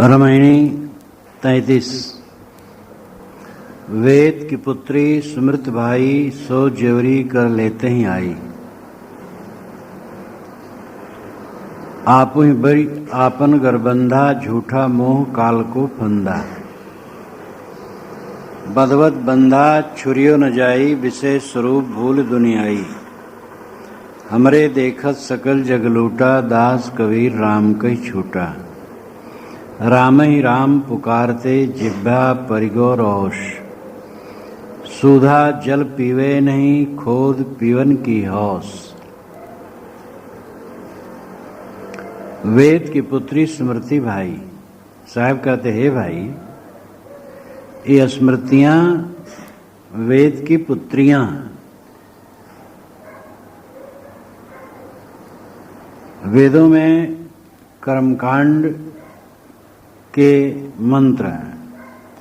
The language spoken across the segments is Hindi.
रामायणी 33। वेद की पुत्री सुमृत भाई सो जेवरी कर लेते ही आई। आपु ही बड़ी आपन गरबंधा झूठा मोह काल को फंदा। बदवत बंधा छुरियो न जाई विशेष स्वरूप भूल दुनियाई। हमरे देखत सकल जग लूटा दास कबीर राम कही छूटा। राम ही राम पुकारते जिह्वा परिगो रोष। सुधा जल पीवे नहीं खोद पीवन की हौस। वेद की पुत्री स्मृति भाई साहब कहते हे भाई, ये स्मृतियां वेद की पुत्रियां। वेदों में कर्मकांड के मंत्र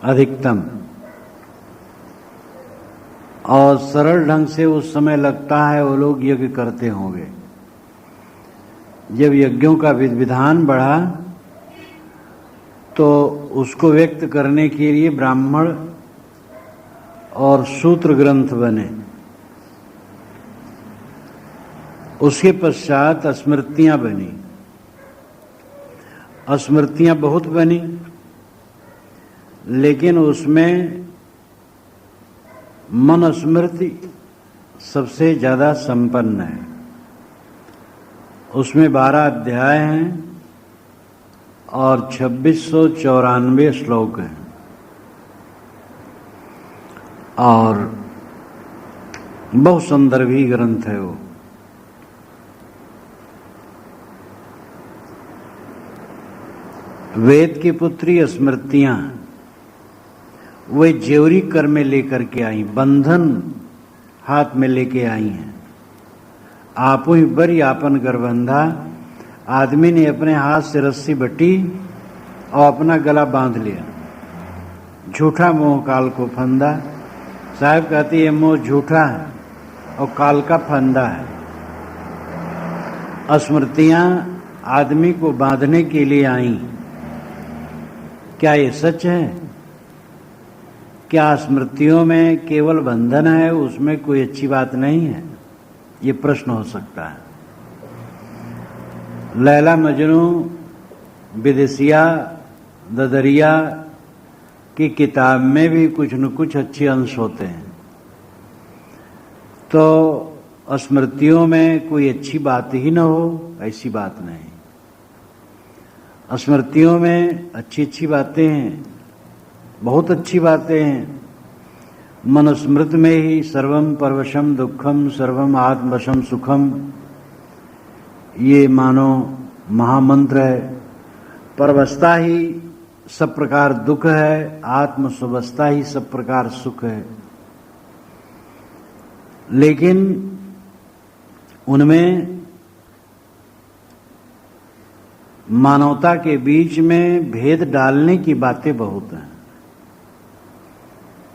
अधिकतम और सरल ढंग से उस समय लगता है वो लोग यज्ञ करते होंगे। जब यज्ञों का विधान बढ़ा तो उसको व्यक्त करने के लिए ब्राह्मण और सूत्र ग्रंथ बने। उसके पश्चात स्मृतियां बनी। स्मृतियां बहुत बनी, लेकिन उसमें मन स्मृति सबसे ज्यादा संपन्न है। उसमें 12 अध्याय हैं और 2694 श्लोक हैं और बहुत संदर्भी ग्रंथ है वो। वेद की पुत्री स्मृतियां वे जेवरी कर में लेकर के आई, बंधन हाथ में लेके आई हैं। आपु ही बरी आपन गरबंधा। आदमी ने अपने हाथ से रस्सी बटी और अपना गला बांध लिया। झूठा मोह काल को फंदा। साहब कहती है मोह झूठा है और काल का फंदा है। स्मृतियां आदमी को बांधने के लिए आई। क्या ये सच है? क्या स्मृतियों में केवल बंधन है, उसमें कोई अच्छी बात नहीं है? ये प्रश्न हो सकता है। लैला मजनू, विदेशिया, ददरिया की किताब में भी कुछ न कुछ अच्छे अंश होते हैं। तो स्मृतियों में कोई अच्छी बात ही न हो, ऐसी बात नहीं। स्मृतियों में अच्छी अच्छी बातें हैं, बहुत अच्छी बातें हैं। मनुस्मृत में ही सर्वम परवशम दुखम सर्वम आत्मवशम सुखम, ये मानो महामंत्र है। परवस्था ही सब प्रकार दुख है, आत्मस्वस्था ही सब प्रकार सुख है। लेकिन उनमें मानवता के बीच में भेद डालने की बातें बहुत हैं।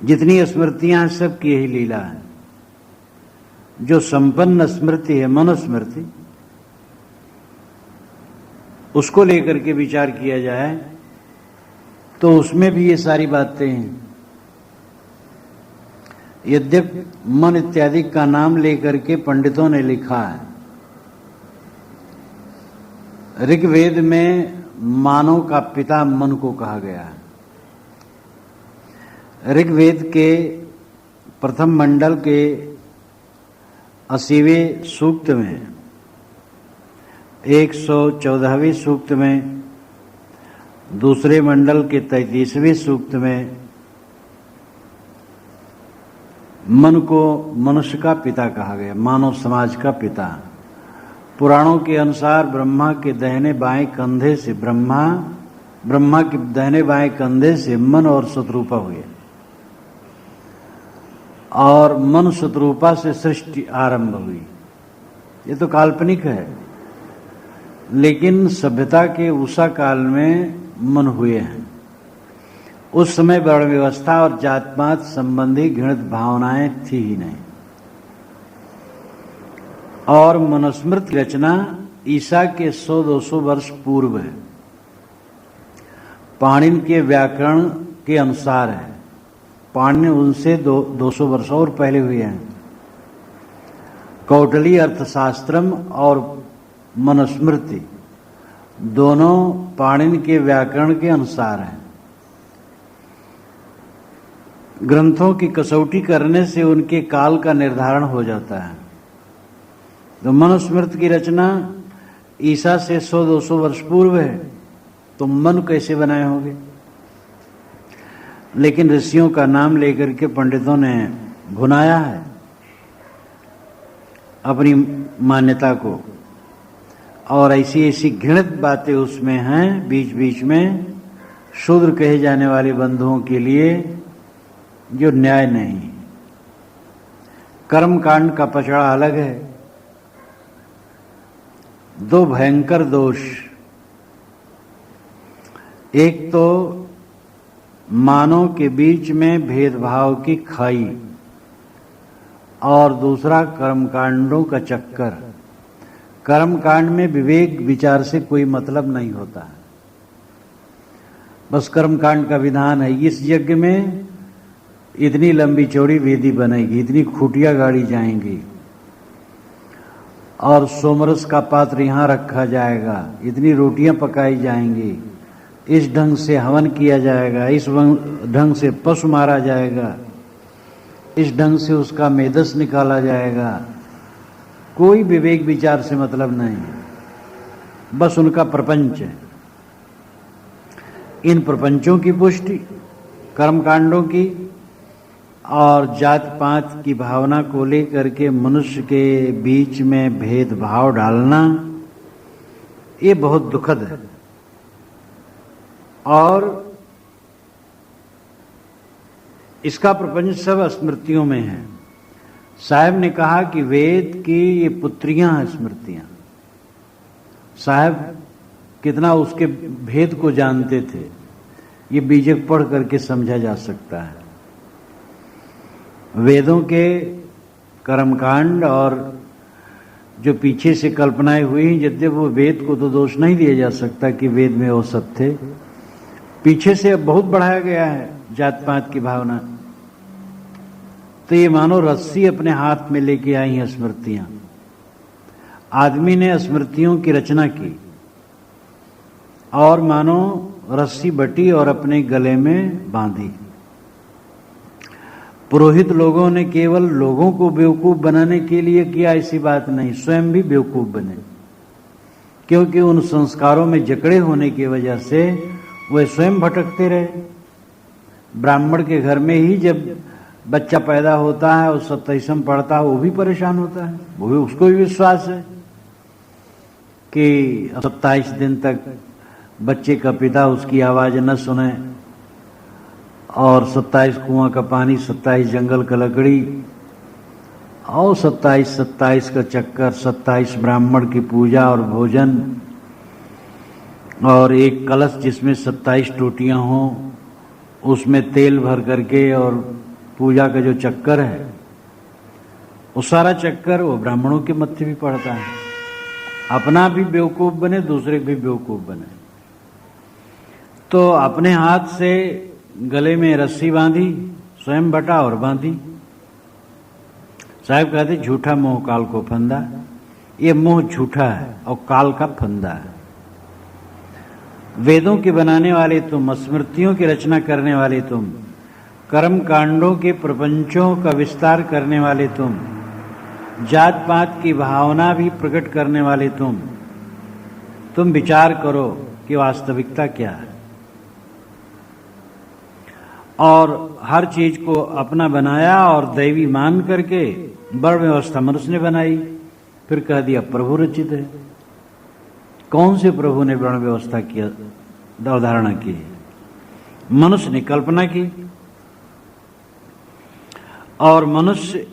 जितनी स्मृतियां हैं सबकी यही लीला है। जो संपन्न स्मृति है मनुस्मृति, उसको लेकर के विचार किया जाए तो उसमें भी ये सारी बातें हैं। यद्यपि मन इत्यादि का नाम लेकर के पंडितों ने लिखा है। ऋग्वेद में मानव का पिता मन को कहा गया है। ऋग्वेद के प्रथम मंडल के 80वें सूक्त में, 114वें सूक्त में, दूसरे मंडल के 33वें सूक्त में मन को मनुष्य का पिता कहा गया, मानव समाज का पिता। पुराणों के अनुसार ब्रह्मा के दाहिने बाएं कंधे से ब्रह्मा के दाहिने बाएं कंधे से मन और शत्रुपा हुए और मन शत्रुपा से सृष्टि आरंभ हुई। ये तो काल्पनिक है, लेकिन सभ्यता के उषा काल में मन हुए हैं। उस समय वर्ण व्यवस्था और जात पात संबंधी घृणित भावनाएं थी ही नहीं। और मनुस्मृत रचना ईसा के 100-200 वर्ष पूर्व है। पाणिनि के व्याकरण के अनुसार है। पाणिनि उनसे 200 वर्ष और पहले हुए हैं। कौटिल्य अर्थशास्त्रम और मनुस्मृति दोनों पाणिनि के व्याकरण के अनुसार हैं। ग्रंथों की कसौटी करने से उनके काल का निर्धारण हो जाता है। तो मनुस्मृति की रचना ईसा से 100-200 वर्ष पूर्व है, तो मनु कैसे बनाए होंगे? लेकिन ऋषियों का नाम लेकर के पंडितों ने भुनाया है अपनी मान्यता को, और ऐसी ऐसी घृणित बातें उसमें हैं बीच बीच में, शूद्र कहे जाने वाले बंधुओं के लिए, जो न्याय नहीं। कर्मकांड का पचड़ा अलग है। दो भयंकर दोष, एक तो मानव के बीच में भेदभाव की खाई, और दूसरा कर्मकांडों का चक्कर। कर्मकांड में विवेक विचार से कोई मतलब नहीं होता, बस कर्मकांड का विधान है। इस यज्ञ में इतनी लंबी चौड़ी वेदी बनेगी, इतनी खूटियां गाड़ी जाएंगी, और सोमरस का पात्र यहां रखा जाएगा, इतनी रोटियां पकाई जाएंगी, इस ढंग से हवन किया जाएगा, इस ढंग से पशु मारा जाएगा, इस ढंग से उसका मेदस निकाला जाएगा। कोई विवेक विचार से मतलब नहीं, बस उनका प्रपंच है। इन प्रपंचों की पुष्टि, कर्मकांडों की और जात पात की भावना को लेकर के मनुष्य के बीच में भेदभाव डालना, ये बहुत दुखद है। और इसका प्रपंच सब स्मृतियों में है। साहब ने कहा कि वेद की ये पुत्रियां हैं स्मृतियां। साहब कितना उसके भेद को जानते थे, ये बीजक पढ़ करके समझा जा सकता है। वेदों के कर्मकांड और जो पीछे से कल्पनाएं हुई, यद्यपि वो वेद को तो दोष नहीं दिया जा सकता कि वेद में वो सब थे, पीछे से अब बहुत बढ़ाया गया है जात पात की भावना। तो ये मानो रस्सी अपने हाथ में लेके आई हैं स्मृतियां। आदमी ने स्मृतियों की रचना की और मानो रस्सी बटी और अपने गले में बांधी। पुरोहित लोगों ने केवल लोगों को बेवकूफ बनाने के लिए किया, ऐसी बात नहीं, स्वयं भी बेवकूफ बने, क्योंकि उन संस्कारों में जकड़े होने की वजह से वे स्वयं भटकते रहे। ब्राह्मण के घर में ही जब बच्चा पैदा होता है और 27 पढ़ता है, वो भी परेशान होता है, वो भी, उसको भी विश्वास है कि 27 दिन तक बच्चे का पिता उसकी आवाज न सुने, और 27 कुआं का पानी, 27 जंगल का लकड़ी, और 27 का चक्कर, 27 ब्राह्मण की पूजा और भोजन, और एक कलश जिसमें 27 टोटियां हों, उसमें तेल भर करके, और पूजा का जो चक्कर है, वो सारा चक्कर वो ब्राह्मणों के मत्थे भी पड़ता है। अपना भी बेवकूफ बने, दूसरे भी बेवकूफ बने। तो अपने हाथ से गले में रस्सी बांधी, स्वयं बटा और बांधी। साहब कहते झूठा मोह काल को फंदा। ये मोह झूठा है और काल का फंदा है। वेदों के बनाने वाले तुम, स्मृतियों की रचना करने वाले तुम, कर्म कांडों के प्रपंचों का विस्तार करने वाले तुम, जात पात की भावना भी प्रकट करने वाले तुम विचार करो कि वास्तविकता क्या है। और हर चीज को अपना बनाया और दैवी मान करके वर्ण व्यवस्था मनुष्य ने बनाई, फिर कह दिया प्रभु रचित है। कौन से प्रभु ने वर्ण व्यवस्था किया, अवधारणा की? मनुष्य ने कल्पना की, और मनुष्य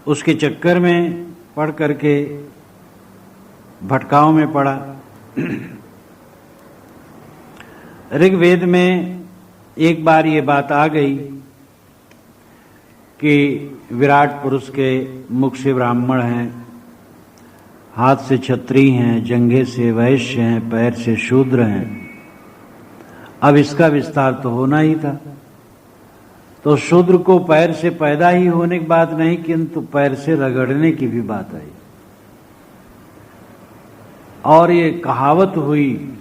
उसके चक्कर में पड़ करके भटकाव में पड़ा। ऋग्वेद में एक बार ये बात आ गई कि विराट पुरुष के मुख से ब्राह्मण हैं, हाथ से क्षत्रिय हैं, जंघे से वैश्य हैं, पैर से शूद्र हैं, अब इसका विस्तार तो होना ही था। तो शूद्र को पैर से पैदा ही होने की बात नहीं, किंतु पैर से रगड़ने की भी बात आई। और ये कहावत हुई,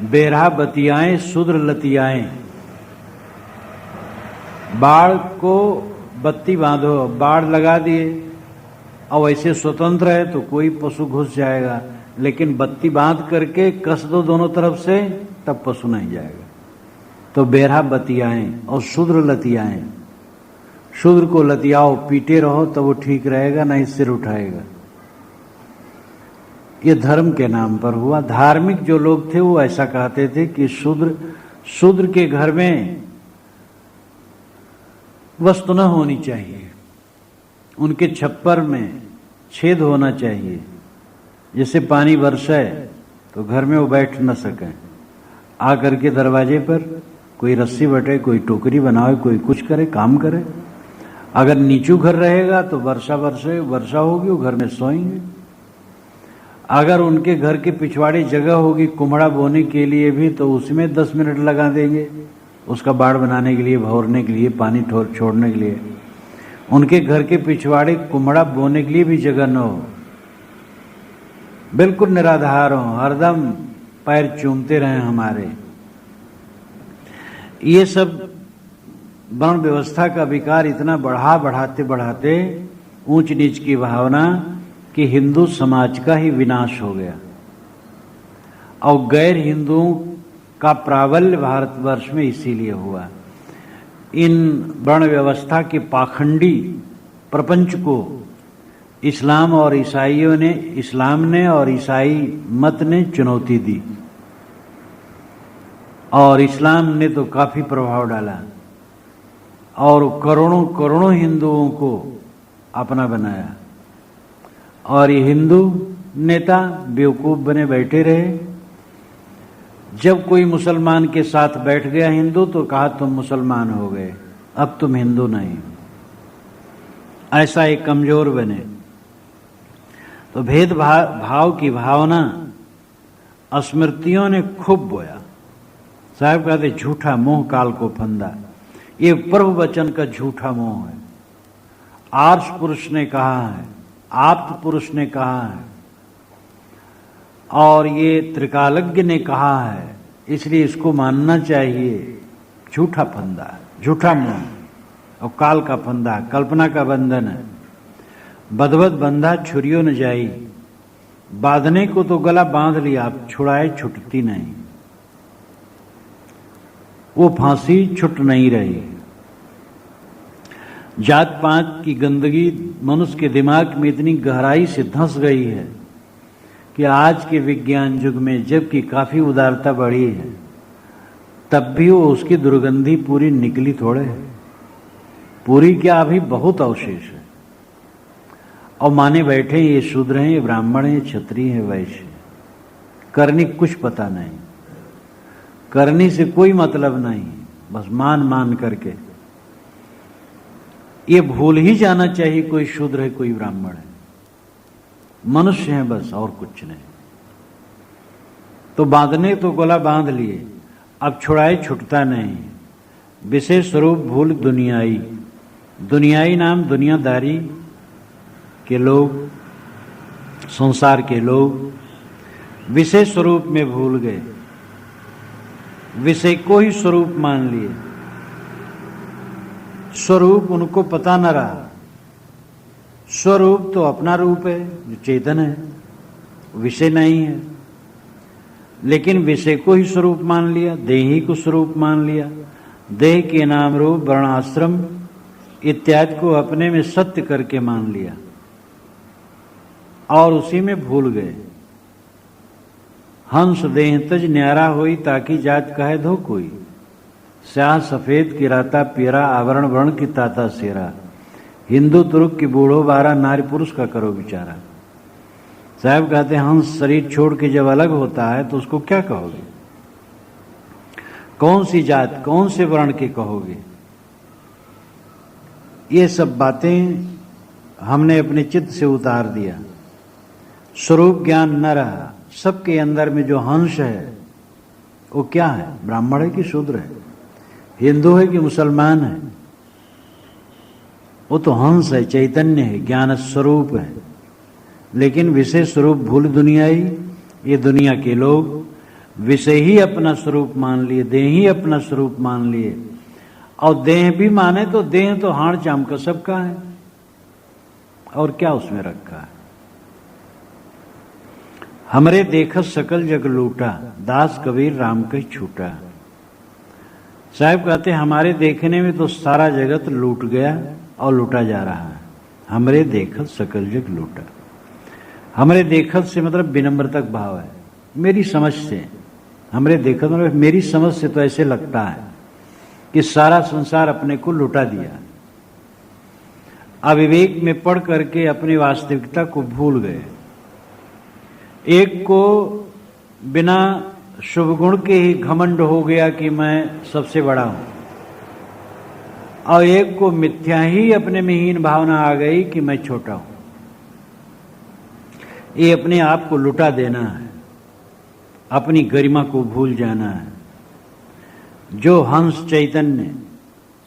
बेरहा बतियाएं शूद्र लतियाएं। बाढ़ को बत्ती बांधो, बाढ़ लगा दिए और वैसे स्वतंत्र है तो कोई पशु घुस जाएगा, लेकिन बत्ती बांध करके कस दो दोनों तरफ से, तब पशु नहीं जाएगा। तो बेरहा बतियाएं और शूद्र लतियाएं। शूद्र को लतियाओ, पीटे रहो तो वो ठीक रहेगा, नहीं सिर उठाएगा। ये धर्म के नाम पर हुआ। धार्मिक जो लोग थे वो ऐसा कहते थे कि शूद्र के घर में वस्तु न होनी चाहिए, उनके छप्पर में छेद होना चाहिए, जैसे पानी बरसे तो घर में वो बैठ न सके। आकर के दरवाजे पर कोई रस्सी बटे, कोई टोकरी बनाए, कोई कुछ करे, काम करे। अगर नीचू घर रहेगा तो वर्षा होगी, वो घर में सोएंगे। अगर उनके घर के पिछवाड़ी जगह होगी कुम्हड़ा बोने के लिए भी, तो उसमें 10 मिनट लगा देंगे, उसका बाड़ बनाने के लिए, भौरने के लिए, पानी छोड़ने के लिए। उनके घर के पिछवाड़े कुम्हड़ा बोने के लिए भी जगह न हो, बिल्कुल निराधार हो, हरदम पैर चूमते रहे हमारे। ये सब वर्ण व्यवस्था का विकार इतना बढ़ाते ऊंच नीच की भावना कि हिंदू समाज का ही विनाश हो गया और गैर हिंदुओं का प्राबल्य भारतवर्ष में इसीलिए हुआ। इन वर्ण व्यवस्था के पाखंडी प्रपंच को इस्लाम ने और ईसाई मत ने चुनौती दी, और इस्लाम ने तो काफी प्रभाव डाला और करोड़ों हिंदुओं को अपना बनाया। और ये हिंदू नेता बेवकूफ बने बैठे रहे। जब कोई मुसलमान के साथ बैठ गया हिंदू तो कहा तुम मुसलमान हो गए, अब तुम हिंदू नहीं। ऐसा एक कमजोर बने। तो भेदभाव की भावना स्मृतियों ने खूब बोया। साहब कहते झूठा मोह काल को फंदा। ये प्रभु वचन का झूठा मोह है। आर्ष पुरुष ने कहा है, आप्त पुरुष ने कहा है, और ये त्रिकालज्ञ ने कहा है, इसलिए इसको मानना चाहिए। झूठा फंदा, झूठा मोह और काल का फंदा, कल्पना का बंधन है। बदबद बंधा छुरियों न जाई, बांधने को तो गला बांध लिया, अब छुड़ाए छुटती नहीं। वो फांसी छुट नहीं रही। जात पात की गंदगी मनुष्य के दिमाग में इतनी गहराई से धंस गई है कि आज के विज्ञान युग में जबकि काफी उदारता बढ़ी है, तब भी वो उसकी दुर्गंधी पूरी निकली थोड़े है। पूरी क्या, अभी बहुत अवशेष है। और माने बैठे ये शूद्र हैं, ये ब्राह्मण हैं, ये क्षत्रिय हैं, वैश्य। करनी कुछ पता नहीं, करनी से कोई मतलब नहीं, बस मान करके। ये भूल ही जाना चाहिए कोई शूद्र है कोई ब्राह्मण है, मनुष्य है बस, और कुछ नहीं। तो बांधने तो गला बांध लिए, अब छुड़ाए छुटता नहीं। विशेष स्वरूप भूल दुनियाई नाम दुनियादारी के लोग, संसार के लोग विशेष स्वरूप में भूल गए, विषय को ही स्वरूप मान लिए। स्वरूप उनको पता न रहा। स्वरूप तो अपना रूप है जो चेतन है, विषय नहीं है। लेकिन विषय को ही स्वरूप मान लिया, देही को स्वरूप मान लिया। देह के नाम रूप वर्ण आश्रम इत्यादि को अपने में सत्य करके मान लिया और उसी में भूल गए। हंस देह तज न्यारा होई, ताकि जात कहे धो कोई। स्याह सफेद किराता पीरा, आवरण वर्ण की ताता सेरा। हिंदू तुर्क की बूढ़ो बारा, नारी पुरुष का करो विचारा। साहब कहते हैं हंस शरीर छोड़ के जब अलग होता है तो उसको क्या कहोगे? कौन सी जात, कौन से वर्ण के कहोगे? ये सब बातें हमने अपने चित्त से उतार दिया। स्वरूप ज्ञान न रहा। सबके अंदर में जो हंस है वो क्या है? ब्राह्मण है कि शूद्र है? हिंदू है कि मुसलमान है? वो तो हंस है, चैतन्य है, ज्ञान स्वरूप है। लेकिन विषय स्वरूप भूल दुनियाई, ये दुनिया के लोग विषय ही अपना स्वरूप मान लिए, देह ही अपना स्वरूप मान लिए। और देह भी माने तो देह तो हाड़ चाम का सबका है, और क्या उसमें रखा है? हमरे देखत सकल जग लूटा, दास कबीर राम कहीं छूटा। साहब कहते हमारे देखने में तो सारा जगत लूट गया और लूटा जा रहा है। हमरे देखत सकल जग लूटा। हमरे देखत से मतलब विनम्रतक भाव है, मेरी समझ से। हमरे देखत मतलब मेरी समझ से तो ऐसे लगता है कि सारा संसार अपने को लुटा दिया। अविवेक में पड़ करके अपनी वास्तविकता को भूल गए। एक को बिना शुभ गुण के ही घमंड हो गया कि मैं सबसे बड़ा हूं, और एक को मिथ्या ही अपने में हीन भावना आ गई कि मैं छोटा हूं। ये अपने आप को लुटा देना है, अपनी गरिमा को भूल जाना है। जो हंस चैतन्य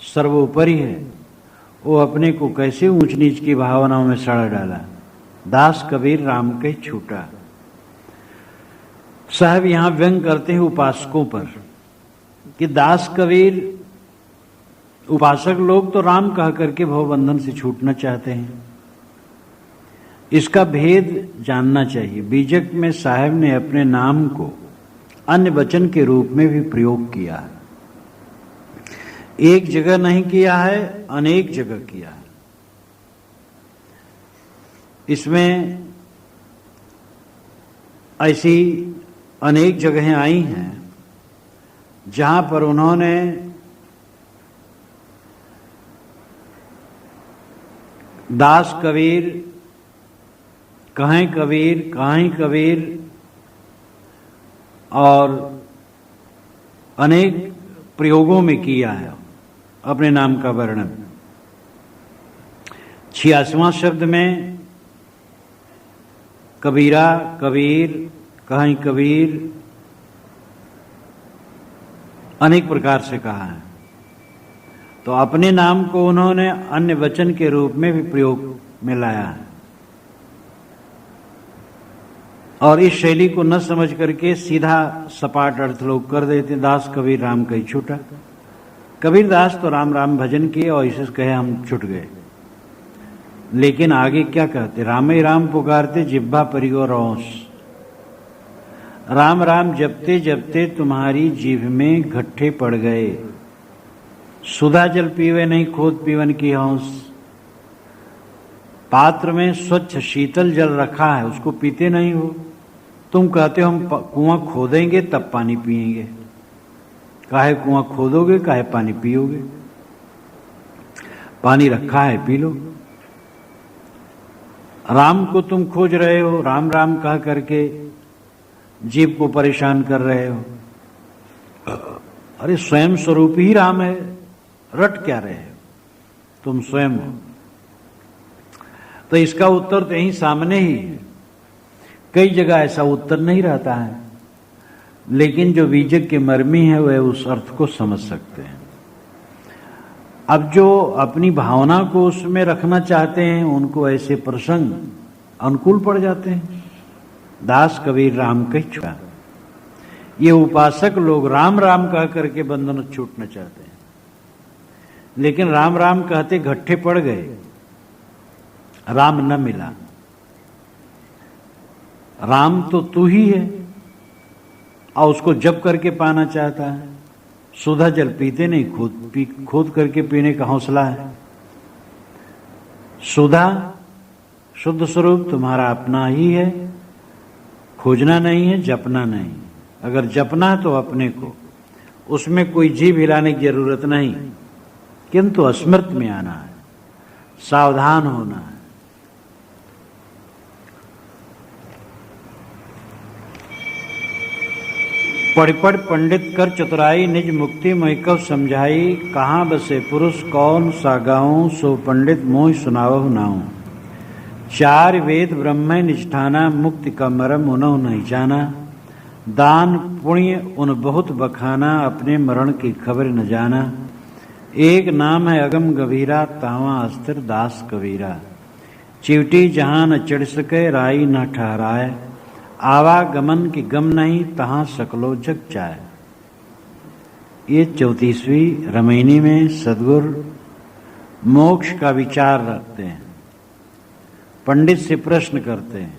सर्वोपरि है, वो अपने को कैसे ऊंच नीच की भावनाओं में सड़ा डाला। दास कबीर राम के छूटा। साहब यहां व्यंग करते हैं उपासकों पर कि दास कबीर उपासक लोग तो राम कह करके भवबंधन से छूटना चाहते हैं। इसका भेद जानना चाहिए। बीजक में साहब ने अपने नाम को अन्य वचन के रूप में भी प्रयोग किया है। एक जगह नहीं किया है, अनेक जगह किया है। इसमें ऐसी अनेक जगहें आई हैं जहां पर उन्होंने दास कबीर, कहें कबीर, कहीं कबीर और अनेक प्रयोगों में किया है अपने नाम का वर्णन। 86वां शब्द में कबीरा, कबीर, कहीं कबीर अनेक प्रकार से कहा है। तो अपने नाम को उन्होंने अन्य वचन के रूप में भी प्रयोग में लाया है। और इस शैली को न समझ करके सीधा सपाट अर्थ लोग कर देते, दास कबीर राम कहीं छूटा। कबीर दास तो राम राम भजन किए और इसे कहे हम छूट गए। लेकिन आगे क्या कहते? राम ही राम पुकारते जिह्वा परिगो रोंस। राम राम जपते जपते तुम्हारी जीभ में घट्ठे पड़ गए। सुधा जल पीवे नहीं खोद पीवन की हौस। पात्र में स्वच्छ शीतल जल रखा है, उसको पीते नहीं हो। तुम कहते हो हम कुआं खोदेंगे तब पानी पिएंगे। काहे कुआं खोदोगे, काहे पानी पियोगे? पानी रखा है, पी लो। राम को तुम खोज रहे हो, राम राम कह करके जीव को परेशान कर रहे हो। अरे स्वयं स्वरूप ही राम है, रट क्या रहे हो? तुम स्वयं हो। तो इसका उत्तर तो यहीं सामने ही है। कई जगह ऐसा उत्तर नहीं रहता है, लेकिन जो बीजक के मर्मी है वह उस अर्थ को समझ सकते हैं। अब जो अपनी भावना को उसमें रखना चाहते हैं, उनको ऐसे प्रसंग अनुकूल पड़ जाते हैं। दास कबीर राम कहीं छूटा। ये उपासक लोग राम राम कह करके बंधन छूटना चाहते हैं, लेकिन राम राम कहते घट्ठे पड़ गए, राम न मिला। राम तो तू ही है, और उसको जप करके पाना चाहता है। सुधा जल पीते नहीं, खोद करके पीने का हौसला है। सुधा शुद्ध स्वरूप तुम्हारा अपना ही है, खोजना नहीं है, जपना नहीं। अगर जपना है तो अपने को, उसमें कोई जीभ हिलाने की जरूरत नहीं, किंतु स्मृत में आना है, सावधान होना है। पढ़ पढ़ पंडित कर चतुराई, निज मुक्ति मोहिकव समझाई। कहाँ बसे पुरुष कौन सा गाऊं, सो पंडित मोह सुनावहु नाऊं। चार वेद ब्रह्म निष्ठाना, मुक्ति का मरम उनहु नहीं जाना। दान पुण्य उन बहुत बखाना, अपने मरण की खबर न जाना। एक नाम है अगम गभीरा, तावा अस्थिर दास कबीरा। चिवटी जहां न चढ़ सके, राई न ठहराए। आवागमन की गम नहीं, तहां सकलो जग जाए। ये 34वीं रमैनी में सदगुरु मोक्ष का विचार रखते हैं। पंडित से प्रश्न करते हैं,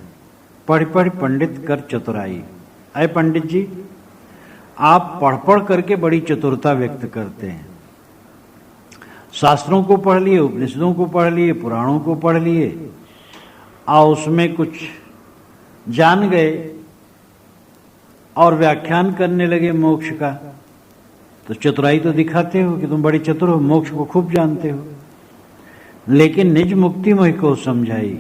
पढ़ पढ़ पंडित कर चतुराई। अय पंडित जी, आप पढ़ पढ़ करके बड़ी चतुरता व्यक्त करते हैं। शास्त्रों को पढ़ लिए, उपनिषदों को पढ़ लिए, पुराणों को पढ़ लिए, और उसमें कुछ जान गए और व्याख्यान करने लगे मोक्ष का। तो चतुराई तो दिखाते हो कि तुम बड़े चतुर हो, मोक्ष को खूब जानते हो, लेकिन निज मुक्ति मोहि को समझाई।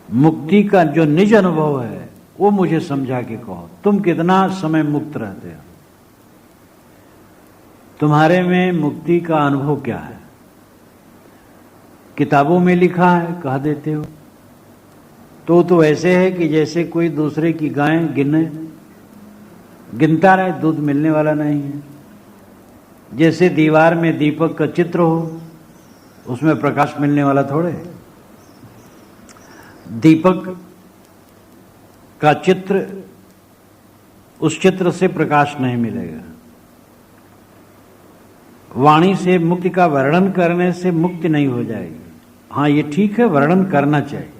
मुक्ति का जो निज अनुभव है वो मुझे समझा के कहो। तुम कितना समय मुक्त रहते हो, तुम्हारे में मुक्ति का अनुभव क्या है? किताबों में लिखा है कह देते हो, तो ऐसे है कि जैसे कोई दूसरे की गाय गिनता रहे, दूध मिलने वाला नहीं है। जैसे दीवार में दीपक का चित्र हो, उसमें प्रकाश मिलने वाला थोड़े। दीपक का चित्र, उस चित्र से प्रकाश नहीं मिलेगा। वाणी से मुक्ति का वर्णन करने से मुक्ति नहीं हो जाएगी। हाँ, ये ठीक है, वर्णन करना चाहिए।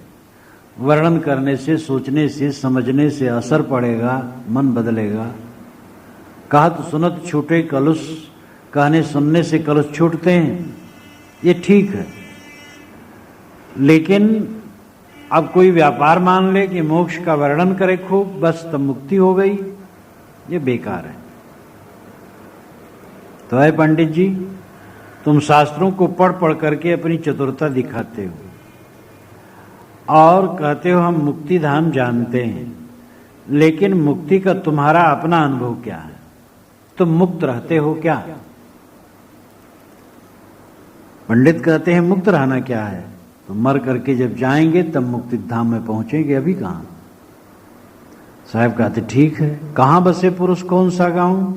वर्णन करने से, सोचने से, समझने से असर पड़ेगा, मन बदलेगा। कहत सुनत छूटे कलुष, कहने सुनने से कलुष छूटते हैं, ये ठीक है। लेकिन अब कोई व्यापार मान ले कि मोक्ष का वर्णन करे खूब, बस तब मुक्ति हो गई, ये बेकार है। तो है पंडित जी, तुम शास्त्रों को पढ़ पढ़ करके अपनी चतुरता दिखाते हो और कहते हो हम मुक्ति धाम जानते हैं, लेकिन मुक्ति का तुम्हारा अपना अनुभव क्या है? तुम मुक्त रहते हो क्या? पंडित कहते हैं मुक्त रहना क्या है? तो मर करके जब जाएंगे तब मुक्ति धाम में पहुंचेंगे, अभी कहां? साहब कहते ठीक है, कहां बसे पुरुष कौन सा गाऊं,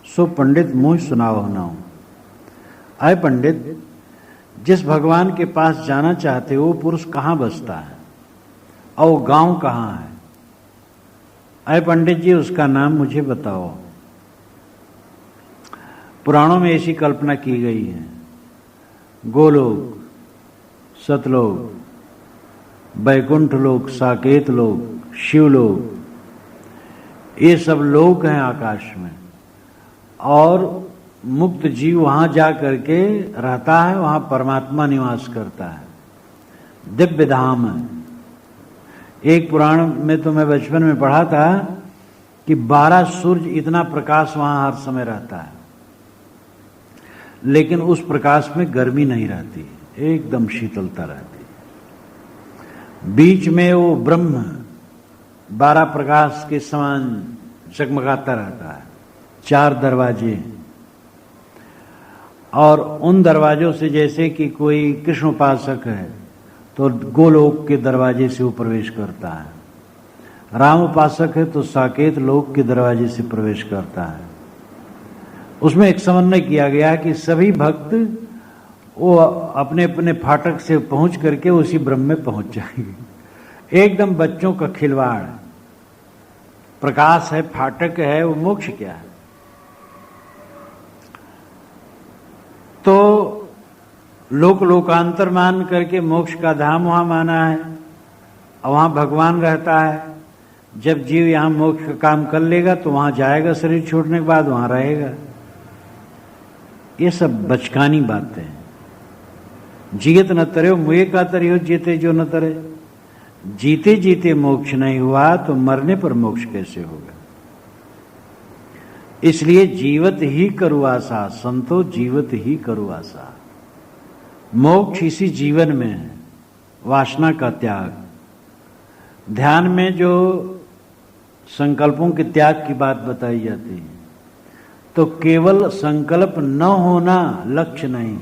सो पंडित मुझ सुनाओ नाऊं। आए पंडित, जिस भगवान के पास जाना चाहते हो वो पुरुष कहां बसता है और वो गांव कहां है? आए पंडित जी, उसका नाम मुझे बताओ। पुराणों में ऐसी कल्पना की गई है, गोलोक, सतलोक, बैकुंठ लोक, साकेत लोक, शिवलोक, ये सब लोक हैं आकाश में, और मुक्त जीव वहां जा करके रहता है, वहां परमात्मा निवास करता है, दिव्य धाम है। एक पुराण में तो मैं बचपन में पढ़ा था कि 12 सूर्य इतना प्रकाश वहां हर समय रहता है, लेकिन उस प्रकाश में गर्मी नहीं रहती, एकदम शीतलता रहती। बीच में वो ब्रह्म 12 प्रकाश के समान चकमकाता रहता है। 4 दरवाजे, और उन दरवाजों से जैसे कि कोई कृष्ण उपासक है तो गोलोक के दरवाजे से वो प्रवेश करता है, राम उपासक है तो साकेत लोक के दरवाजे से प्रवेश करता है। उसमें एक समन्वय किया गया कि सभी भक्त वो अपने अपने फाटक से पहुंच करके उसी ब्रह्म में पहुंच जाएंगे। एकदम बच्चों का खिलवाड़, प्रकाश है, फाटक है, वो मोक्ष क्या है? तो लोक लोकांतर मान करके मोक्ष का धाम वहां माना है, और वहां भगवान रहता है। जब जीव यहां मोक्ष का काम कर लेगा तो वहां जाएगा, शरीर छोड़ने के बाद वहां रहेगा। ये सब बचकानी बातें हैं। जियत न तरे मुए का तरियो, जीते जो न तरे। जीते जीते मोक्ष नहीं हुआ तो मरने पर मोक्ष कैसे होगा? इसलिए जीवत ही करू आशा, संतो जीवत ही करू आशा। मोक्ष इसी जीवन में है, वासना का त्याग। ध्यान में जो संकल्पों के त्याग की बात बताई जाती है, तो केवल संकल्प न होना लक्ष्य नहीं।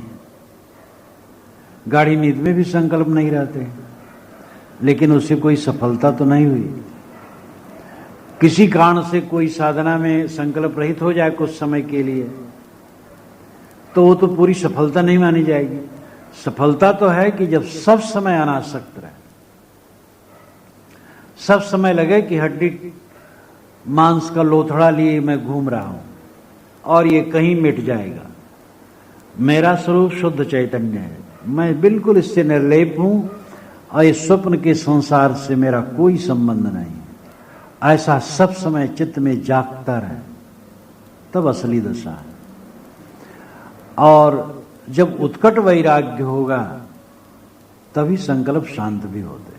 गाढ़ी नींद में भी संकल्प नहीं रहते, लेकिन उससे कोई सफलता तो नहीं हुई। किसी कारण से कोई साधना में संकल्प रहित हो जाए कुछ समय के लिए, तो वो तो पूरी सफलता नहीं मानी जाएगी। सफलता तो है कि जब सब समय अनासक्त रहे, सब समय लगे कि हड्डी मांस का लोथड़ा लिए मैं घूम रहा हूं और ये कहीं मिट जाएगा। मेरा स्वरूप शुद्ध चैतन्य है, मैं बिल्कुल इससे निर्लेप हूं और इस स्वप्न के संसार से मेरा कोई संबंध नहीं। ऐसा सब समय चित्त में जागता रहे, तब असली दशा है। और जब उत्कट वैराग्य होगा तभी संकल्प शांत भी होते हैं।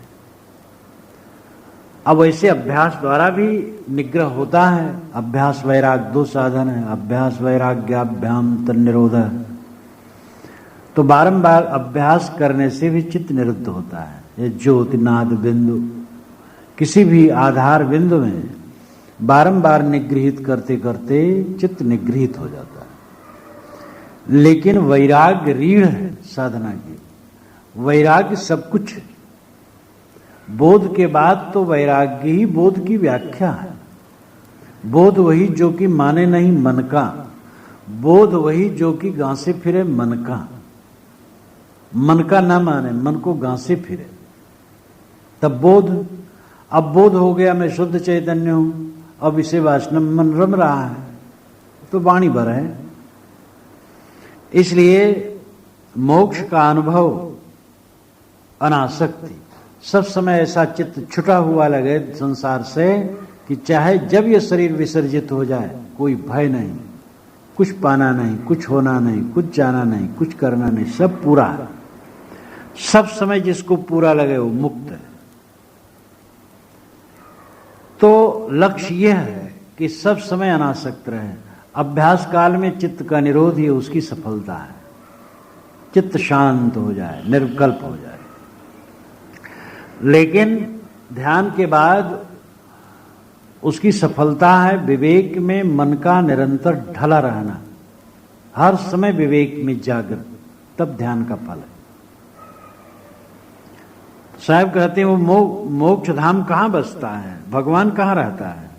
अब ऐसे अभ्यास द्वारा भी निग्रह होता है। अभ्यास वैराग दो साधन है, अभ्यास वैराग्याभ्याम तन्निरोध। तो बारंबार अभ्यास करने से भी चित्त निरुद्ध होता है। ये ज्योतिनाद बिंदु, किसी भी आधार बिंदु में बारंबार निगृहित करते करते चित्त निगृहित हो जाता है। लेकिन वैराग्य रीढ़ है साधना की। वैराग्य सब कुछ है। बोध के बाद तो वैराग्य ही बोध की व्याख्या है। बोध वही जो कि माने नहीं मन का, बोध वही जो कि गांसे फिरे मन का। मन का ना माने, मन को गांसे फिरे, तब बोध। अब बोध हो गया मैं शुद्ध चैतन्य हूं, अब इसे वासना मन रम रहा है, तो वाणी भर है। इसलिए मोक्ष का अनुभव अनासक्ति, सब समय ऐसा चित्त छुटा हुआ लगे संसार से कि चाहे जब ये शरीर विसर्जित हो जाए कोई भय नहीं, कुछ पाना नहीं, कुछ होना नहीं, कुछ जाना नहीं, कुछ करना नहीं, सब पूरा है। सब समय जिसको पूरा लगे वो मुक्त है। तो लक्ष्य यह है कि सब समय अनासक्त रहे। अभ्यास काल में चित्त का निरोध ही उसकी सफलता है। चित्त शांत हो जाए, निर्विकल्प हो जाए। लेकिन ध्यान के बाद उसकी सफलता है विवेक में मन का निरंतर ढला रहना, हर समय विवेक में जागृत, तब ध्यान का फल है। साहब कहते हैं वो मोक्ष धाम कहां बसता है, भगवान कहां रहता है।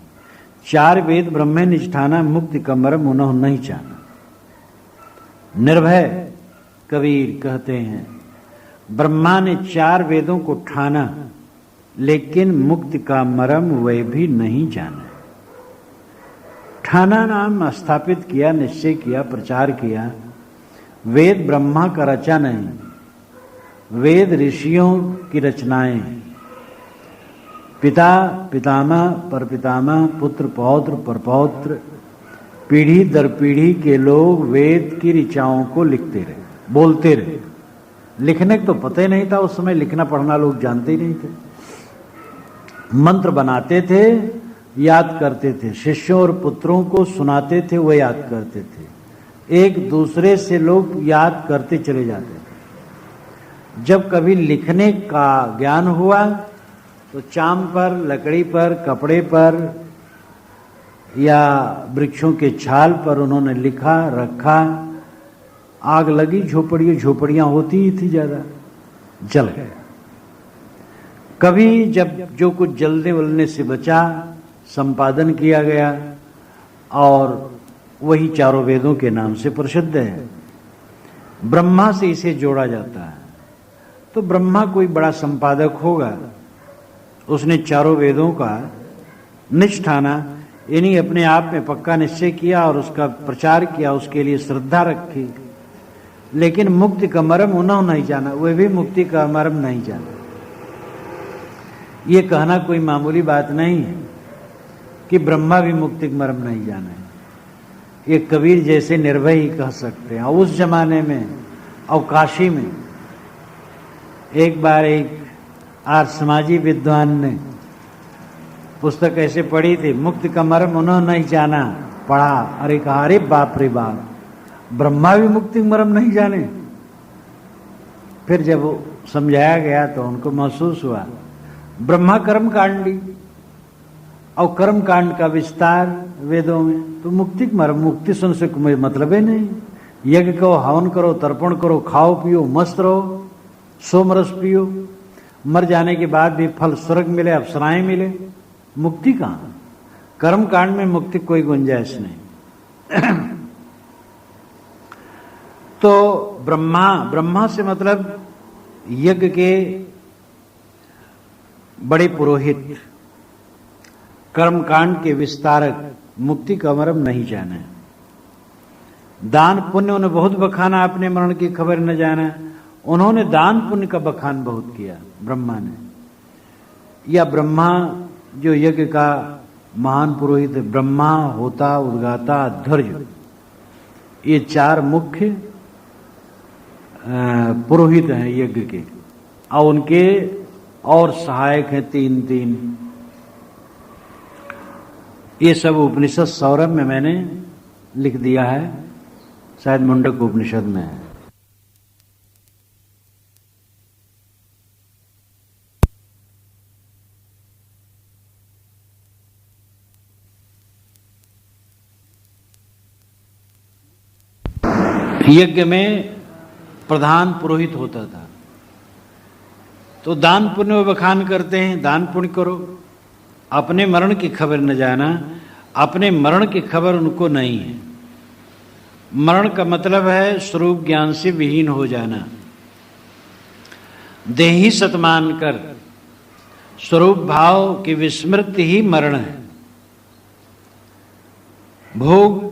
चार वेद ब्रह्मे निष्ठाना, मुक्ति का मर्म उन्हों नहीं जाना। निर्भय कबीर कहते हैं ब्रह्मा ने चार वेदों को ठाना, लेकिन मुक्ति का मर्म वे भी नहीं जाना। ठाना नाम स्थापित किया, निश्चय किया, प्रचार किया। वेद ब्रह्मा का रचा नहीं, वेद ऋषियों की रचनाएं। पिता पितामह परपितामह पुत्र पौत्र परपौत्र, पीढ़ी दर पीढ़ी के लोग वेद की ऋचाओं को लिखते रहे, बोलते रहे। लिखने को तो पता ही नहीं था उस समय, लिखना पढ़ना लोग जानते ही नहीं थे। मंत्र बनाते थे, याद करते थे, शिष्यों और पुत्रों को सुनाते थे, वो याद करते थे। एक दूसरे से लोग याद करते चले जाते थे। जब कभी लिखने का ज्ञान हुआ तो चाम पर, लकड़ी पर, कपड़े पर या वृक्षों के छाल पर उन्होंने लिखा, रखा। आग लगी, झोपड़ियां होती ही थी, ज्यादा जल गए। कभी जब जो कुछ जलने वलने से बचा संपादन किया गया, और वही चारों वेदों के नाम से प्रसिद्ध है। ब्रह्मा से इसे जोड़ा जाता है, तो ब्रह्मा कोई बड़ा संपादक होगा, उसने चारों वेदों का निष्ठाना यानी अपने आप में पक्का निश्चय किया और उसका प्रचार किया, उसके लिए श्रद्धा रखी। लेकिन मुक्ति का मर्म उन्होंने नहीं जाना, वे भी मुक्ति का मर्म नहीं जाना। ये कहना कोई मामूली बात नहीं है कि ब्रह्मा भी मुक्ति का मर्म नहीं जाना। ये कबीर जैसे निर्भय ही कह सकते हैं। उस जमाने में अवकाशी में एक बार एक समाजी विद्वान ने पुस्तक ऐसे पढ़ी थी, मुक्ति का मर्म उन्होंने नहीं जाना, पढ़ा, अरे कहा अरे बाप रे बाप, ब्रह्मा भी मुक्ति का मर्म नहीं जाने। फिर जब समझाया गया तो उनको महसूस हुआ ब्रह्मा कर्म कांडी और कर्म कांड का विस्तार वेदों में, तो मुक्ति का मर्म, मुक्ति सुन से कोई मतलब ही नहीं। यज्ञ करो, हवन करो, तर्पण करो, खाओ पियो, मस्त रहो, सोमरस पियो, मर जाने के बाद भी फल स्वर्ग मिले, अप्सराएं मिले, मुक्ति कहां। कर्म कांड में मुक्ति कोई गुंजाइश नहीं। तो ब्रह्मा से मतलब यज्ञ के बड़े पुरोहित, कर्म कांड के विस्तारक, मुक्ति का मर्म नहीं जाना। दान पुण्य उन्हें बहुत बखाना, अपने मरण की खबर न जाना। उन्होंने दान पुण्य का बखान बहुत किया ब्रह्मा ने। या ब्रह्मा जो यज्ञ का महान पुरोहित, ब्रह्मा, होता, उद्गाता, ध्वर्य, ये चार मुख्य पुरोहित हैं यज्ञ के, और उनके और सहायक हैं तीन। ये सब उपनिषद सौरभ में मैंने लिख दिया है, शायद मुंडक उपनिषद में है। यज्ञ में प्रधान पुरोहित होता था। तो दान पुण्य वो बखान करते हैं, दान पुण्य करो, अपने मरण की खबर न जाना। अपने मरण की खबर उनको नहीं है। मरण का मतलब है स्वरूप ज्ञान से विहीन हो जाना। देही सत मान कर स्वरूप भाव की विस्मृति ही मरण है। भोग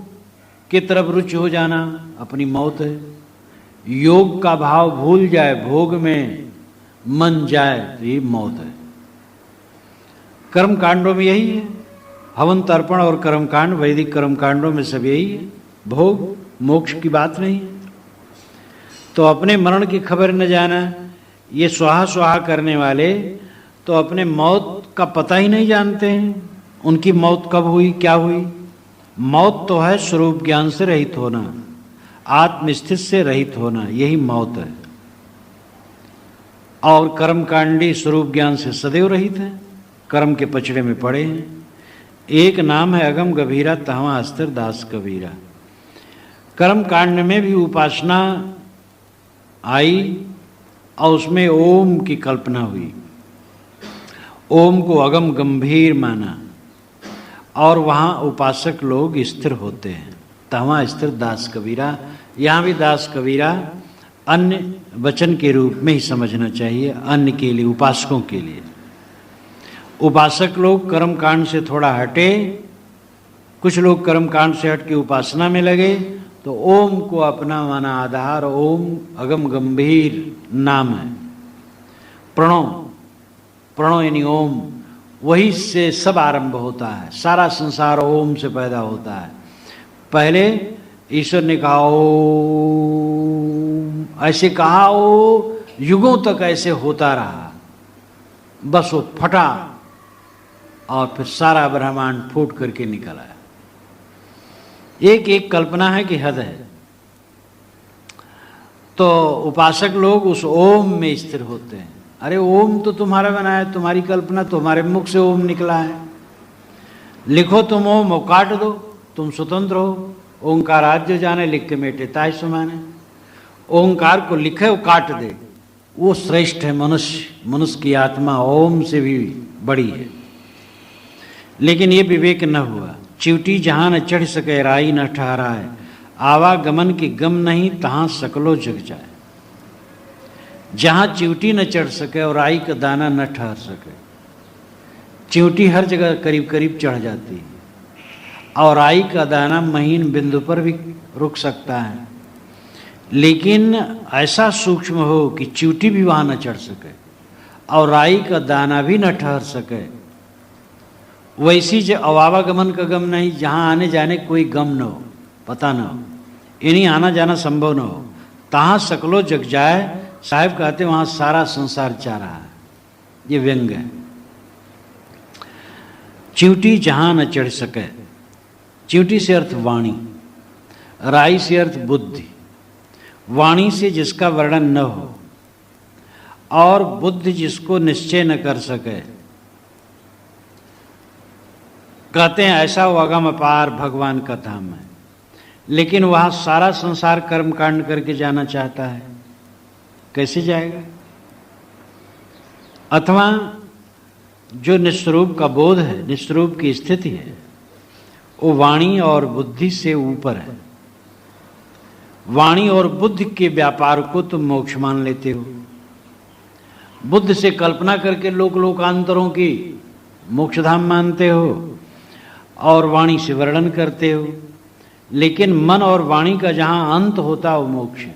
की तरफ रुचि हो जाना अपनी मौत है। योग का भाव भूल जाए, भोग में मन जाए तो ये मौत है। कर्म कांडों में यही है। हवन तर्पण और कर्म कांड, वैदिक कर्म कांडों में सब यही है। भोग मोक्ष की बात नहीं है। तो अपने मरण की खबर न जाना। ये स्वाहा स्वाहा करने वाले तो अपने मौत का पता ही नहीं जानते हैं। उनकी मौत कब हुई, क्या हुई। मौत तो है स्वरूप ज्ञान से रहित होना, आत्मस्थित से रहित होना, यही मौत है। और कर्मकांडी स्वरूप ज्ञान से सदैव रहित है, कर्म के पचड़े में पड़े हैं। एक नाम है अगम गभीरा, तहवा अस्तर दास कबीरा। कर्म कांड में भी उपासना आई और उसमें ओम की कल्पना हुई। ओम को अगम गंभीर माना और वहाँ उपासक लोग स्थिर होते हैं। तहवा स्थिर दास कबीरा। यहाँ भी दास कबीरा अन्य वचन के रूप में ही समझना चाहिए, अन्य के लिए, उपासकों के लिए। उपासक लोग कर्म कांड से थोड़ा हटे, कुछ लोग कर्म कांड से हट के उपासना में लगे, तो ओम को अपना माना आधार। ओम अगम गंभीर नाम है। प्रणो यानी ओम, वही से सब आरंभ होता है। सारा संसार ओम से पैदा होता है। पहले ईश्वर ने कहा ओम, ऐसे कहा, वो युगों तक ऐसे होता रहा, बस वो फटा और फिर सारा ब्रह्मांड फूट करके निकल आया। एक एक कल्पना है कि हद है। तो उपासक लोग उस ओम में स्थिर होते हैं। अरे ओम तो तुम्हारा बनाया है, तुम्हारी कल्पना, तुम्हारे मुख से ओम निकला है। लिखो तुम ओम, काट दो, तुम स्वतंत्र हो। ओंकार आज जाने, लिख के मेटे ताय सुमाने। ओंकार को लिखे वो काट दे, वो श्रेष्ठ है। मनुष्य की आत्मा ओम से भी बड़ी है। लेकिन ये विवेक न हुआ। चिवटी जहां न चढ़ सके राई न ठहराए, आवागमन की गम नहीं तहां सकलो जग जाए। जहां चिवटी न चढ़ सके और राई का दाना न ठहर सके। चिवटी हर जगह करीब करीब चढ़ जाती है और राई का दाना महीन बिंदु पर भी रुक सकता है, लेकिन ऐसा सूक्ष्म हो कि चिवटी भी वहां न चढ़ सके और राई का दाना भी न ठहर सके। वैसी जो अवावागमन का गम नहीं, जहां आने जाने कोई गम न हो, पता न हो, इन्हीं आना जाना संभव न हो, तहां सकलो जग जाए। साहब कहते वहां सारा संसार जा रहा है। ये व्यंग है। चिवटी जहां न चढ़ सके। चिवटी से अर्थ वाणी, राई से अर्थ बुद्धि। वाणी से जिसका वर्णन न हो और बुद्धि जिसको निश्चय न कर सके। कहते हैं ऐसा वो अगम अपार भगवान का धाम है, लेकिन वहां सारा संसार कर्म कांड करके जाना चाहता है, कैसे जाएगा। अथवा जो निस्वरूप का बोध है, निस्वरूप की स्थिति है, वो वाणी और बुद्धि से ऊपर है। वाणी और बुद्धि के व्यापार को तुम मोक्ष मान लेते हो। बुद्ध से कल्पना करके लोक लोकांतरों की मोक्षधाम मानते हो और वाणी से वर्णन करते हो, लेकिन मन और वाणी का जहां अंत होता है वो मोक्ष है।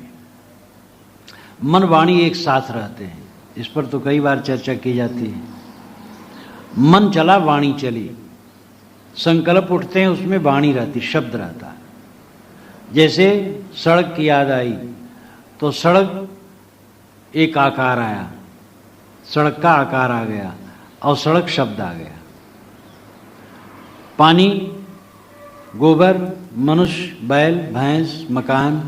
मन वाणी एक साथ रहते हैं, इस पर तो कई बार चर्चा की जाती है। मन चला वाणी चली, संकल्प उठते हैं उसमें वाणी रहती, शब्द रहता है। जैसे सड़क की याद आई तो सड़क एक आकार आया, सड़क का आकार आ गया और सड़क शब्द आ गया। पानी, गोबर, मनुष्य, बैल, भैंस, मकान,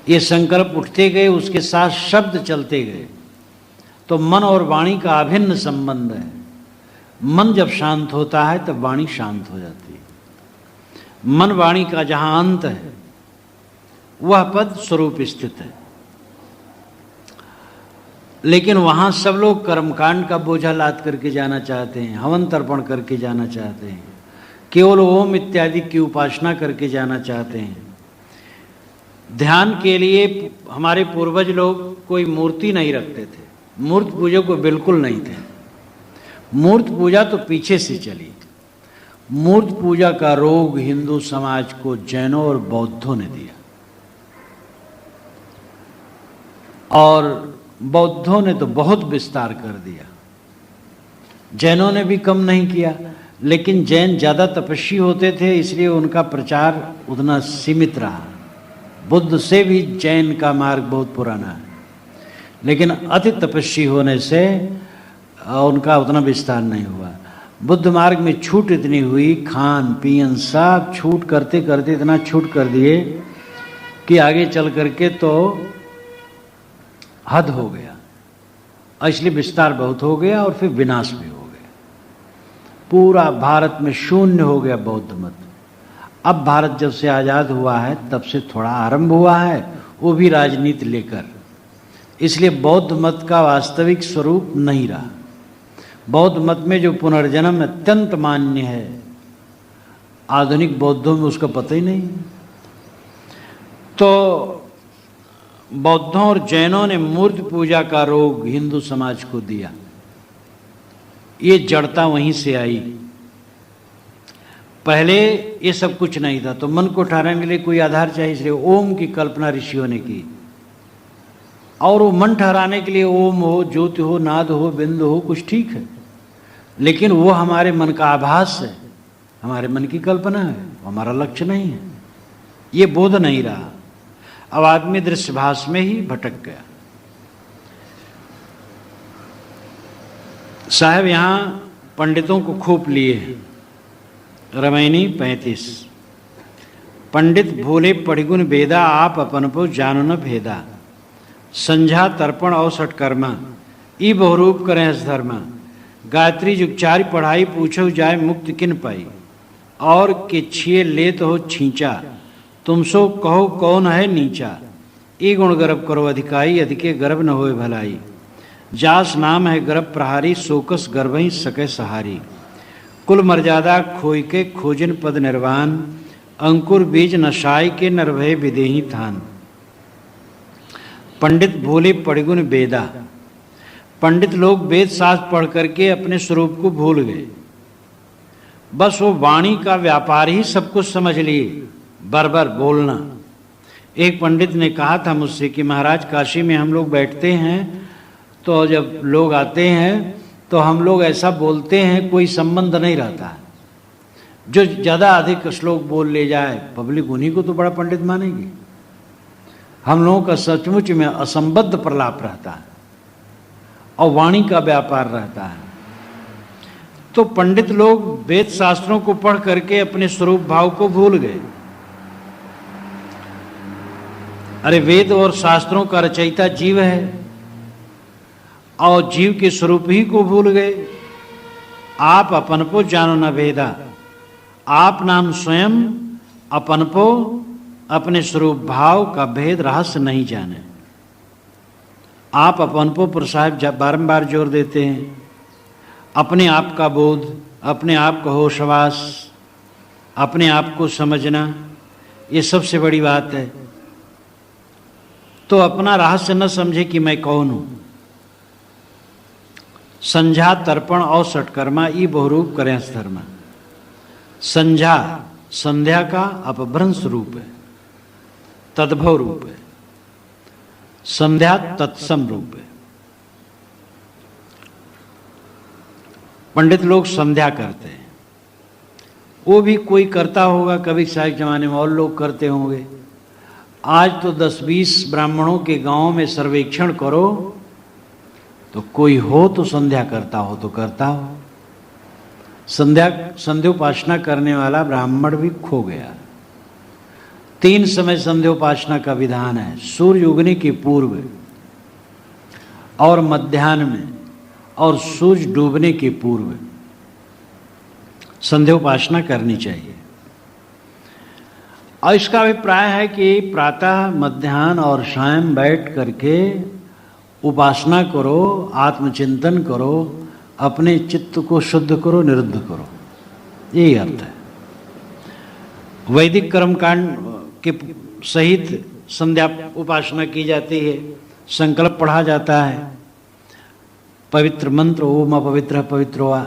ये संकल्प उठते गए, उसके साथ शब्द चलते गए। तो मन और वाणी का अभिन्न संबंध है। मन जब शांत होता है तब वाणी शांत हो जाती है। मन वाणी का जहां अंत है वह पद स्वरूप स्थित है। लेकिन वहां सब लोग कर्मकांड का बोझा लाद करके जाना चाहते हैं, हवन तर्पण करके जाना चाहते हैं, केवल ओम इत्यादि की उपासना करके जाना चाहते हैं। ध्यान के लिए हमारे पूर्वज लोग कोई मूर्ति नहीं रखते थे, मूर्त पूजा को बिल्कुल नहीं थे। मूर्त पूजा तो पीछे से चली। मूर्त पूजा का रोग हिंदू समाज को जैनों और बौद्धों ने दिया, और बौद्धों ने तो बहुत विस्तार कर दिया, जैनों ने भी कम नहीं किया। लेकिन जैन ज्यादा तपस्वी होते थे, इसलिए उनका प्रचार उतना सीमित रहा। बुद्ध से भी जैन का मार्ग बहुत पुराना है, लेकिन अति तपस्वी होने से उनका उतना विस्तार नहीं हुआ। बुद्ध मार्ग में छूट इतनी हुई, खान पीन सब छूट करते करते इतना छूट कर दिए कि आगे चल करके तो हद हो गया, इसलिए विस्तार बहुत हो गया और फिर विनाश भी हो गया। पूरा भारत में शून्य हो गया बौद्ध मत। अब भारत जब से आज़ाद हुआ है तब से थोड़ा आरंभ हुआ है, वो भी राजनीति लेकर, इसलिए बौद्ध मत का वास्तविक स्वरूप नहीं रहा। बौद्ध मत में जो पुनर्जन्म अत्यंत मान्य है, आधुनिक बौद्धों में उसका पता ही नहीं। तो बौद्धों और जैनों ने मूर्ति पूजा का रोग हिंदू समाज को दिया। ये जड़ता वहीं से आई। पहले ये सब कुछ नहीं था, तो मन को ठहराने के लिए कोई आधार चाहिए, इसलिए ओम की कल्पना ऋषियों ने की। और वो मन ठहराने के लिए ओम हो, ज्योति हो, नाद हो, बिंद हो, कुछ ठीक है, लेकिन वो हमारे मन का आभास है, हमारे मन की कल्पना है, हमारा लक्ष्य नहीं है। ये बोध नहीं रहा। अब आदमी दृश्यभास में ही भटक गया। साहब यहां पंडितों को खूब लिए। रमैनी 35। पंडित भोले पढ़िगुन वेदा, आप अपन को जानो न भेदा। संझा तर्पण और सटकर्मा, ई बहुरूप करें धर्मा। गायत्री जुगचारी पढ़ाई, पूछो जाए मुक्ति किन पाई। और के छिए लेत हो छींचा, तुमसो कहो कौन है नीचा। ई गुण गर्भ करो अधिकाई, अधिके गर्भ न होए भलाई। जास नाम है गर्भ प्रहारी, सोकस गर्भ ही सके सहारी। कुल मर्यादा खोई के खोजन पद निर्वाण, अंकुर बीज नशाई के नरभय विदेही थान। पंडित भोले पढ़िगुन वेदा। पंडित लोग वेद शास्त्र पढ़ करके अपने स्वरूप को भूल गए। बस वो वाणी का व्यापार ही सब कुछ समझ लिए, बरबर बोलना। एक पंडित ने कहा था मुझसे कि महाराज काशी में हम लोग बैठते हैं तो जब लोग आते हैं तो हम लोग ऐसा बोलते हैं कोई संबंध नहीं रहता है। जो ज़्यादा अधिक श्लोक बोल ले जाए पब्लिक उन्हीं को तो बड़ा पंडित मानेगी। हम लोगों का सचमुच में असंबद्ध प्रलाप रहता है और वाणी का व्यापार रहता है। तो पंडित लोग वेद शास्त्रों को पढ़ करके अपने स्वरूप भाव को भूल गए। अरे वेद और शास्त्रों का रचयिता जीव है और जीव के स्वरूप ही को भूल गए। आप अपन को जानो न भेदा। आप नाम स्वयं अपन को, अपने स्वरूप भाव का भेद रहस्य नहीं जाने। आप अपन को पर साहब बारंबार जोर देते हैं। अपने आप का बोध, अपने आप का होशवास, अपने आप को समझना, ये सबसे बड़ी बात है। तो अपना रहस्य न समझे कि मैं कौन हूं। संझा तर्पण और षटकर्मा ई बहुरूप करें धर्मा। संझा संध्या का अपभ्रंश रूप है, तद्भव रूप है। संध्या तत्सम रूप है। पंडित लोग संध्या करते हैं, वो भी कोई करता होगा, कभी शायद जमाने में और लोग करते होंगे। आज तो 10-20 ब्राह्मणों के गांव में सर्वेक्षण करो तो कोई हो तो संध्या करता हो तो करता हो। संध्योपासना करने वाला ब्राह्मण भी खो गया। 3 समय संध्योपासना का विधान है, सूर्य उगने के पूर्व और मध्याह्न में और सूर्य डूबने के पूर्व संध्योपासना करनी चाहिए। और इसका अभिप्राय है कि प्रातः मध्याह्न और सायं बैठ करके उपासना करो, आत्मचिंतन करो, अपने चित्त को शुद्ध करो, निरुद्ध करो, यही अर्थ है। वैदिक कर्मकांड के सहित संध्या उपासना की जाती है, संकल्प पढ़ा जाता है, पवित्र मंत्र ओम अपवित्र पवित्रो वा,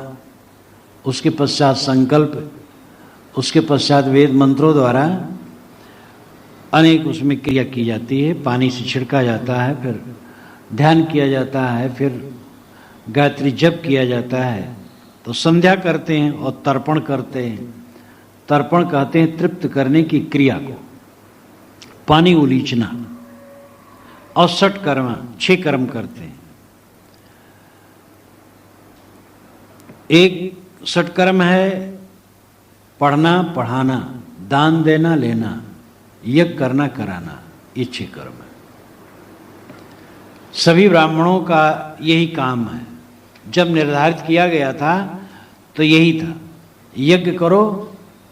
उसके पश्चात संकल्प, उसके पश्चात वेद मंत्रों द्वारा अनेक उसमें क्रिया की जाती है। पानी से छिड़का जाता है, फिर ध्यान किया जाता है, फिर गायत्री जप किया जाता है। तो संध्या करते हैं और तर्पण करते हैं। तर्पण कहते हैं तृप्त करने की क्रिया को, पानी उलीचना। और षटकर्म 6 कर्म करते हैं। एक षटकर्म है पढ़ना पढ़ाना, दान देना लेना, यज्ञ करना कराना, ये 6 कर्म है। सभी ब्राह्मणों का यही काम है। जब निर्धारित किया गया था तो यही था, यज्ञ करो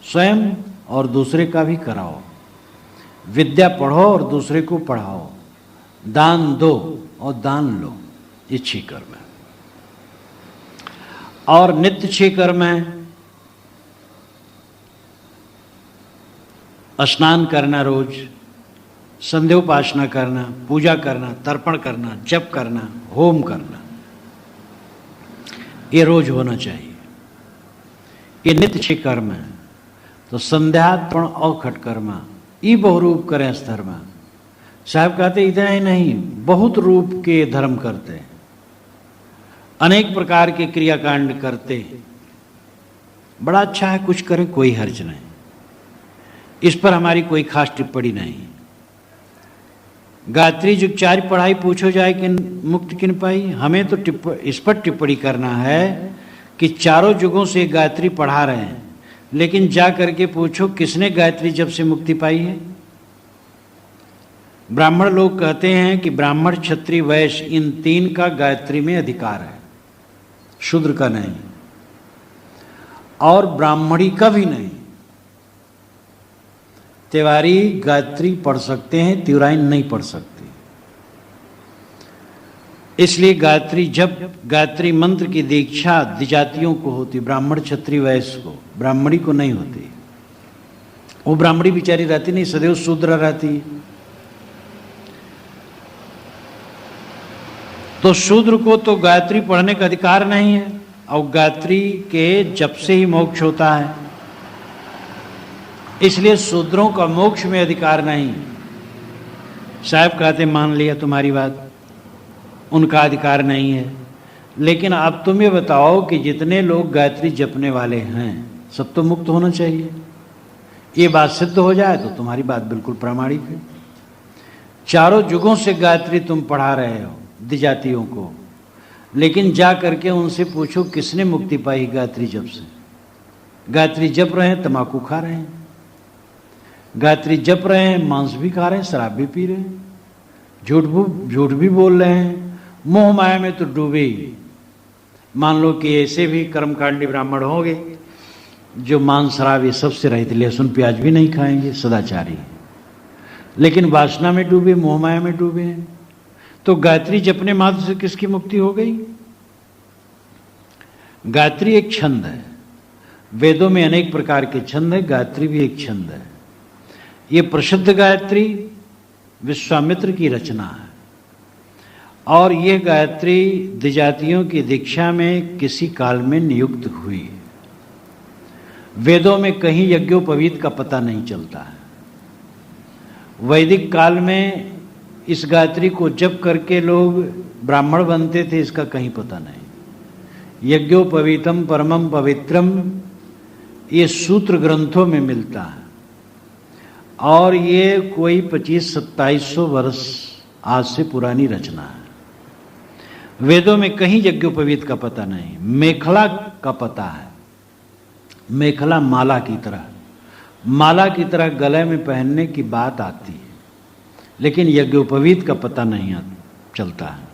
स्वयं और दूसरे का भी कराओ, विद्या पढ़ो और दूसरे को पढ़ाओ, दान दो और दान लो, ये 6 कर्म है। और नित्य 6 कर्म है। स्नान करना रोज, संध्योपासना करना, पूजा करना, तर्पण करना, जप करना, होम करना, ये रोज होना चाहिए। ये नित्य 6 कर्म है। तो संध्यात्पण और खटकर्मा ई बहुरूप करें धर्मा। साहब कहते इतना ही नहीं, बहुत रूप के धर्म करते हैं, अनेक प्रकार के क्रियाकांड करते हैं। बड़ा अच्छा है, कुछ करें, कोई हर्ज नहीं, इस पर हमारी कोई खास टिप्पणी नहीं। गायत्री जुगचारी पढ़ाई पूछो जाए कि मुक्ति किन पाई, हमें तो इस पर टिप्पणी करना है कि चारों युगों से गायत्री पढ़ा रहे हैं, लेकिन जा करके पूछो किसने गायत्री जब से मुक्ति पाई है। ब्राह्मण लोग कहते हैं कि ब्राह्मण क्षत्रिय वैश्य इन 3 का गायत्री में अधिकार है, शूद्र का नहीं, और ब्राह्मणी का भी नहीं। तिवारी गायत्री पढ़ सकते हैं, तिवराइन नहीं पढ़ सकती। इसलिए गायत्री जब गायत्री मंत्र की दीक्षा द्विजातियों को होती, ब्राह्मण क्षत्रिय वैश्य को, ब्राह्मणी को नहीं होती। वो ब्राह्मणी बेचारी रहती नहीं, सदैव शूद्र रहती है। तो शूद्र को तो गायत्री पढ़ने का अधिकार नहीं है, और गायत्री के जप से ही मोक्ष होता है। इसलिए शूद्रों का मोक्ष में अधिकार नहीं। साहब कहते मान लिया तुम्हारी बात, उनका अधिकार नहीं है। लेकिन अब तुम ये बताओ कि जितने लोग गायत्री जपने वाले हैं सब तो मुक्त होना चाहिए। ये बात सिद्ध हो जाए तो तुम्हारी बात बिल्कुल प्रामाणिक है। चारों युगों से गायत्री तुम पढ़ा रहे हो द्विजातियों को, लेकिन जा करके उनसे पूछो किसने मुक्ति पाई गायत्री जप से। गायत्री जप रहे हैं, तंबाकू खा रहे हैं, गायत्री जप रहे हैं, मांस भी खा रहे हैं, शराब भी पी रहे हैं, झूठ भी बोल रहे हैं, मोह माया में तो डूबे ही। मान लो कि ऐसे भी कर्मकांडी ब्राह्मण होंगे जो मांस शराब ये सबसे रहित, लहसुन प्याज भी नहीं खाएंगे, सदाचारी, लेकिन वासना में डूबे, मोह माया में डूबे हैं। तो गायत्री जपने मात्र से किसकी मुक्ति हो गई? गायत्री एक छंद है, वेदों में अनेक प्रकार के छंद है, गायत्री भी एक छंद है। ये प्रसिद्ध गायत्री विश्वामित्र की रचना है और यह गायत्री द्विजातियों की दीक्षा में किसी काल में नियुक्त हुई। वेदों में कहीं यज्ञोपवीत का पता नहीं चलता है। वैदिक काल में इस गायत्री को जप करके लोग ब्राह्मण बनते थे, इसका कहीं पता नहीं। यज्ञोपवीतम परमम पवित्रम ये सूत्र ग्रंथों में मिलता है और ये कोई 2500-2700 वर्ष आज से पुरानी रचना है। वेदों में कहीं यज्ञोपवीत का पता नहीं। मेखला का पता है। मेखला माला की तरह गले में पहनने की बात आती है, लेकिन यज्ञोपवीत का पता नहीं चलता है।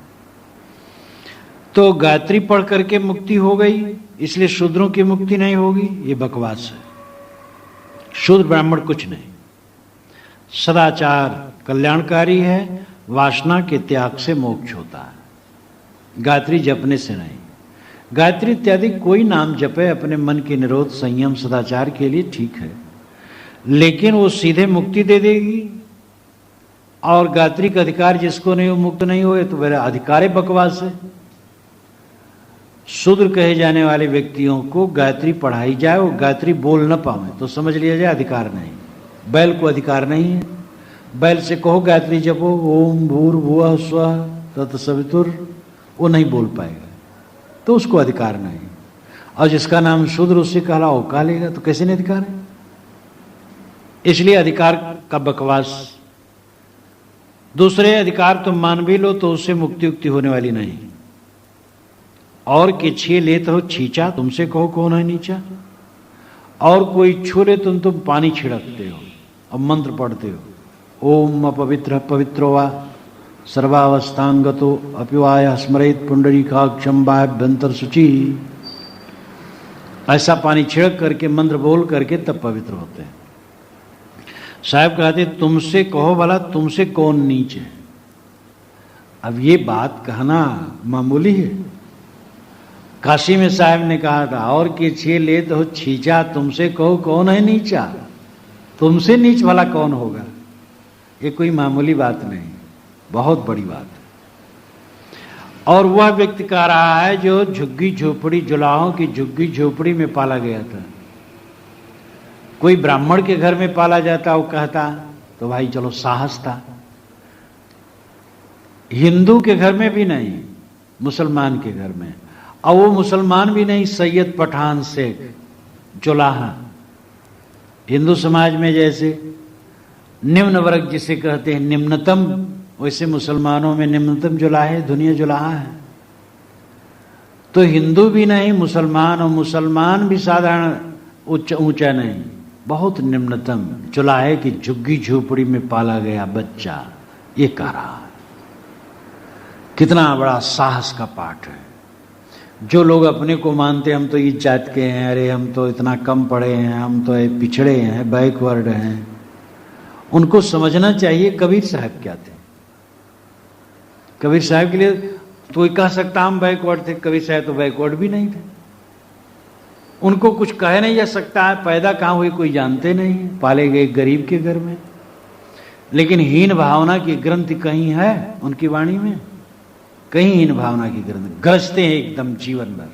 तो गायत्री पढ़ करके मुक्ति हो गई, इसलिए शूद्रों की मुक्ति नहीं होगी, ये बकवास है। शूद्र ब्राह्मण कुछ नहीं। सदाचार कल्याणकारी है, वासना के त्याग से मोक्ष होता है, गायत्री जपने से नहीं। गायत्री इत्यादि कोई नाम जपे अपने मन के निरोध संयम सदाचार के लिए ठीक है, लेकिन वो सीधे मुक्ति दे देगी। और गायत्री का अधिकार जिसको नहीं हो, मुक्त नहीं होए, तो मेरा अधिकार बकवास है। शूद्र कहे जाने वाले व्यक्तियों को गायत्री पढ़ाई जाए, वो गायत्री बोल न पावे तो समझ लिया जाए अधिकार नहीं। बैल को अधिकार नहीं है। बैल से कहो गायत्री जपो, ओम भूर्भुवः स्वः तत्सवितुर, वो नहीं बोल पाएगा, तो उसको अधिकार नहीं। और जिसका नाम शूद्र उससे कहलाओ कहा लेगा, तो कैसे नहीं अधिकार है? इसलिए अधिकार का बकवास। दूसरे अधिकार तुम मान भी लो तो उससे मुक्ति उक्ति होने वाली नहीं। और के छे ले तो छींचा, तुमसे कहो कौन है नीचा। और कोई छू ले तुम पानी छिड़कते हो और मंत्र पढ़ते हो, ओम अपवित्र पवित्रो वा सर्वावस्थांगतो अपिवाय स्मरेत पुंडरीकाक्षं बाह्यभ्यंतर शुचि। ऐसा पानी छिड़क करके मंत्र बोल करके तब पवित्र होते हैं। साहब कहते तुमसे कहो भला तुमसे कौन नीच है। अब ये बात कहना मामूली है। काशी में साहब ने कहा था, और के छे ले तो छींचा, तुमसे कहो कौन है नीचा। तुमसे नीच वाला कौन होगा? ये कोई मामूली बात नहीं, बहुत बड़ी बात है। और वह व्यक्ति कह रहा है जो झुग्गी झोपड़ी, जुलाहों की झुग्गी झोपड़ी में पाला गया था। कोई ब्राह्मण के घर में पाला जाता, वो कहता तो भाई चलो साहस था। हिंदू के घर में भी नहीं, मुसलमान के घर में। और वो मुसलमान भी नहीं, सैयद पठान शेख जुलाहा। हिंदू समाज में जैसे निम्न वर्ग जिसे कहते हैं निम्नतम, वैसे मुसलमानों में निम्नतम जुलाहे दुनिया जुलाहा है। तो हिंदू भी नहीं मुसलमान, और मुसलमान भी साधारण ऊंचा नहीं, बहुत निम्नतम जुलाहे की झुग्गी झोपड़ी में पाला गया बच्चा, ये कह रहा है। कितना बड़ा साहस का पाठ है। जो लोग अपने को मानते हम तो इस जात के हैं, अरे हम तो इतना कम पढ़े हैं, हम तो पिछड़े हैं, बैकवर्ड हैं, उनको समझना चाहिए कबीर साहब क्या थे। कबीर साहब के लिए तो कोई कह सकता हम बैकवर्ड थे, कबीर साहब तो बैकवर्ड भी नहीं थे। उनको कुछ कह नहीं जा सकता है, पैदा कहाँ हुए कोई जानते नहीं, पाले गए गरीब के घर में। लेकिन हीन भावना की ग्रंथि कहीं है उनकी वाणी में? कहीं हीन भावना की ग्रंथि, गरजते हैं एकदम जीवन भर।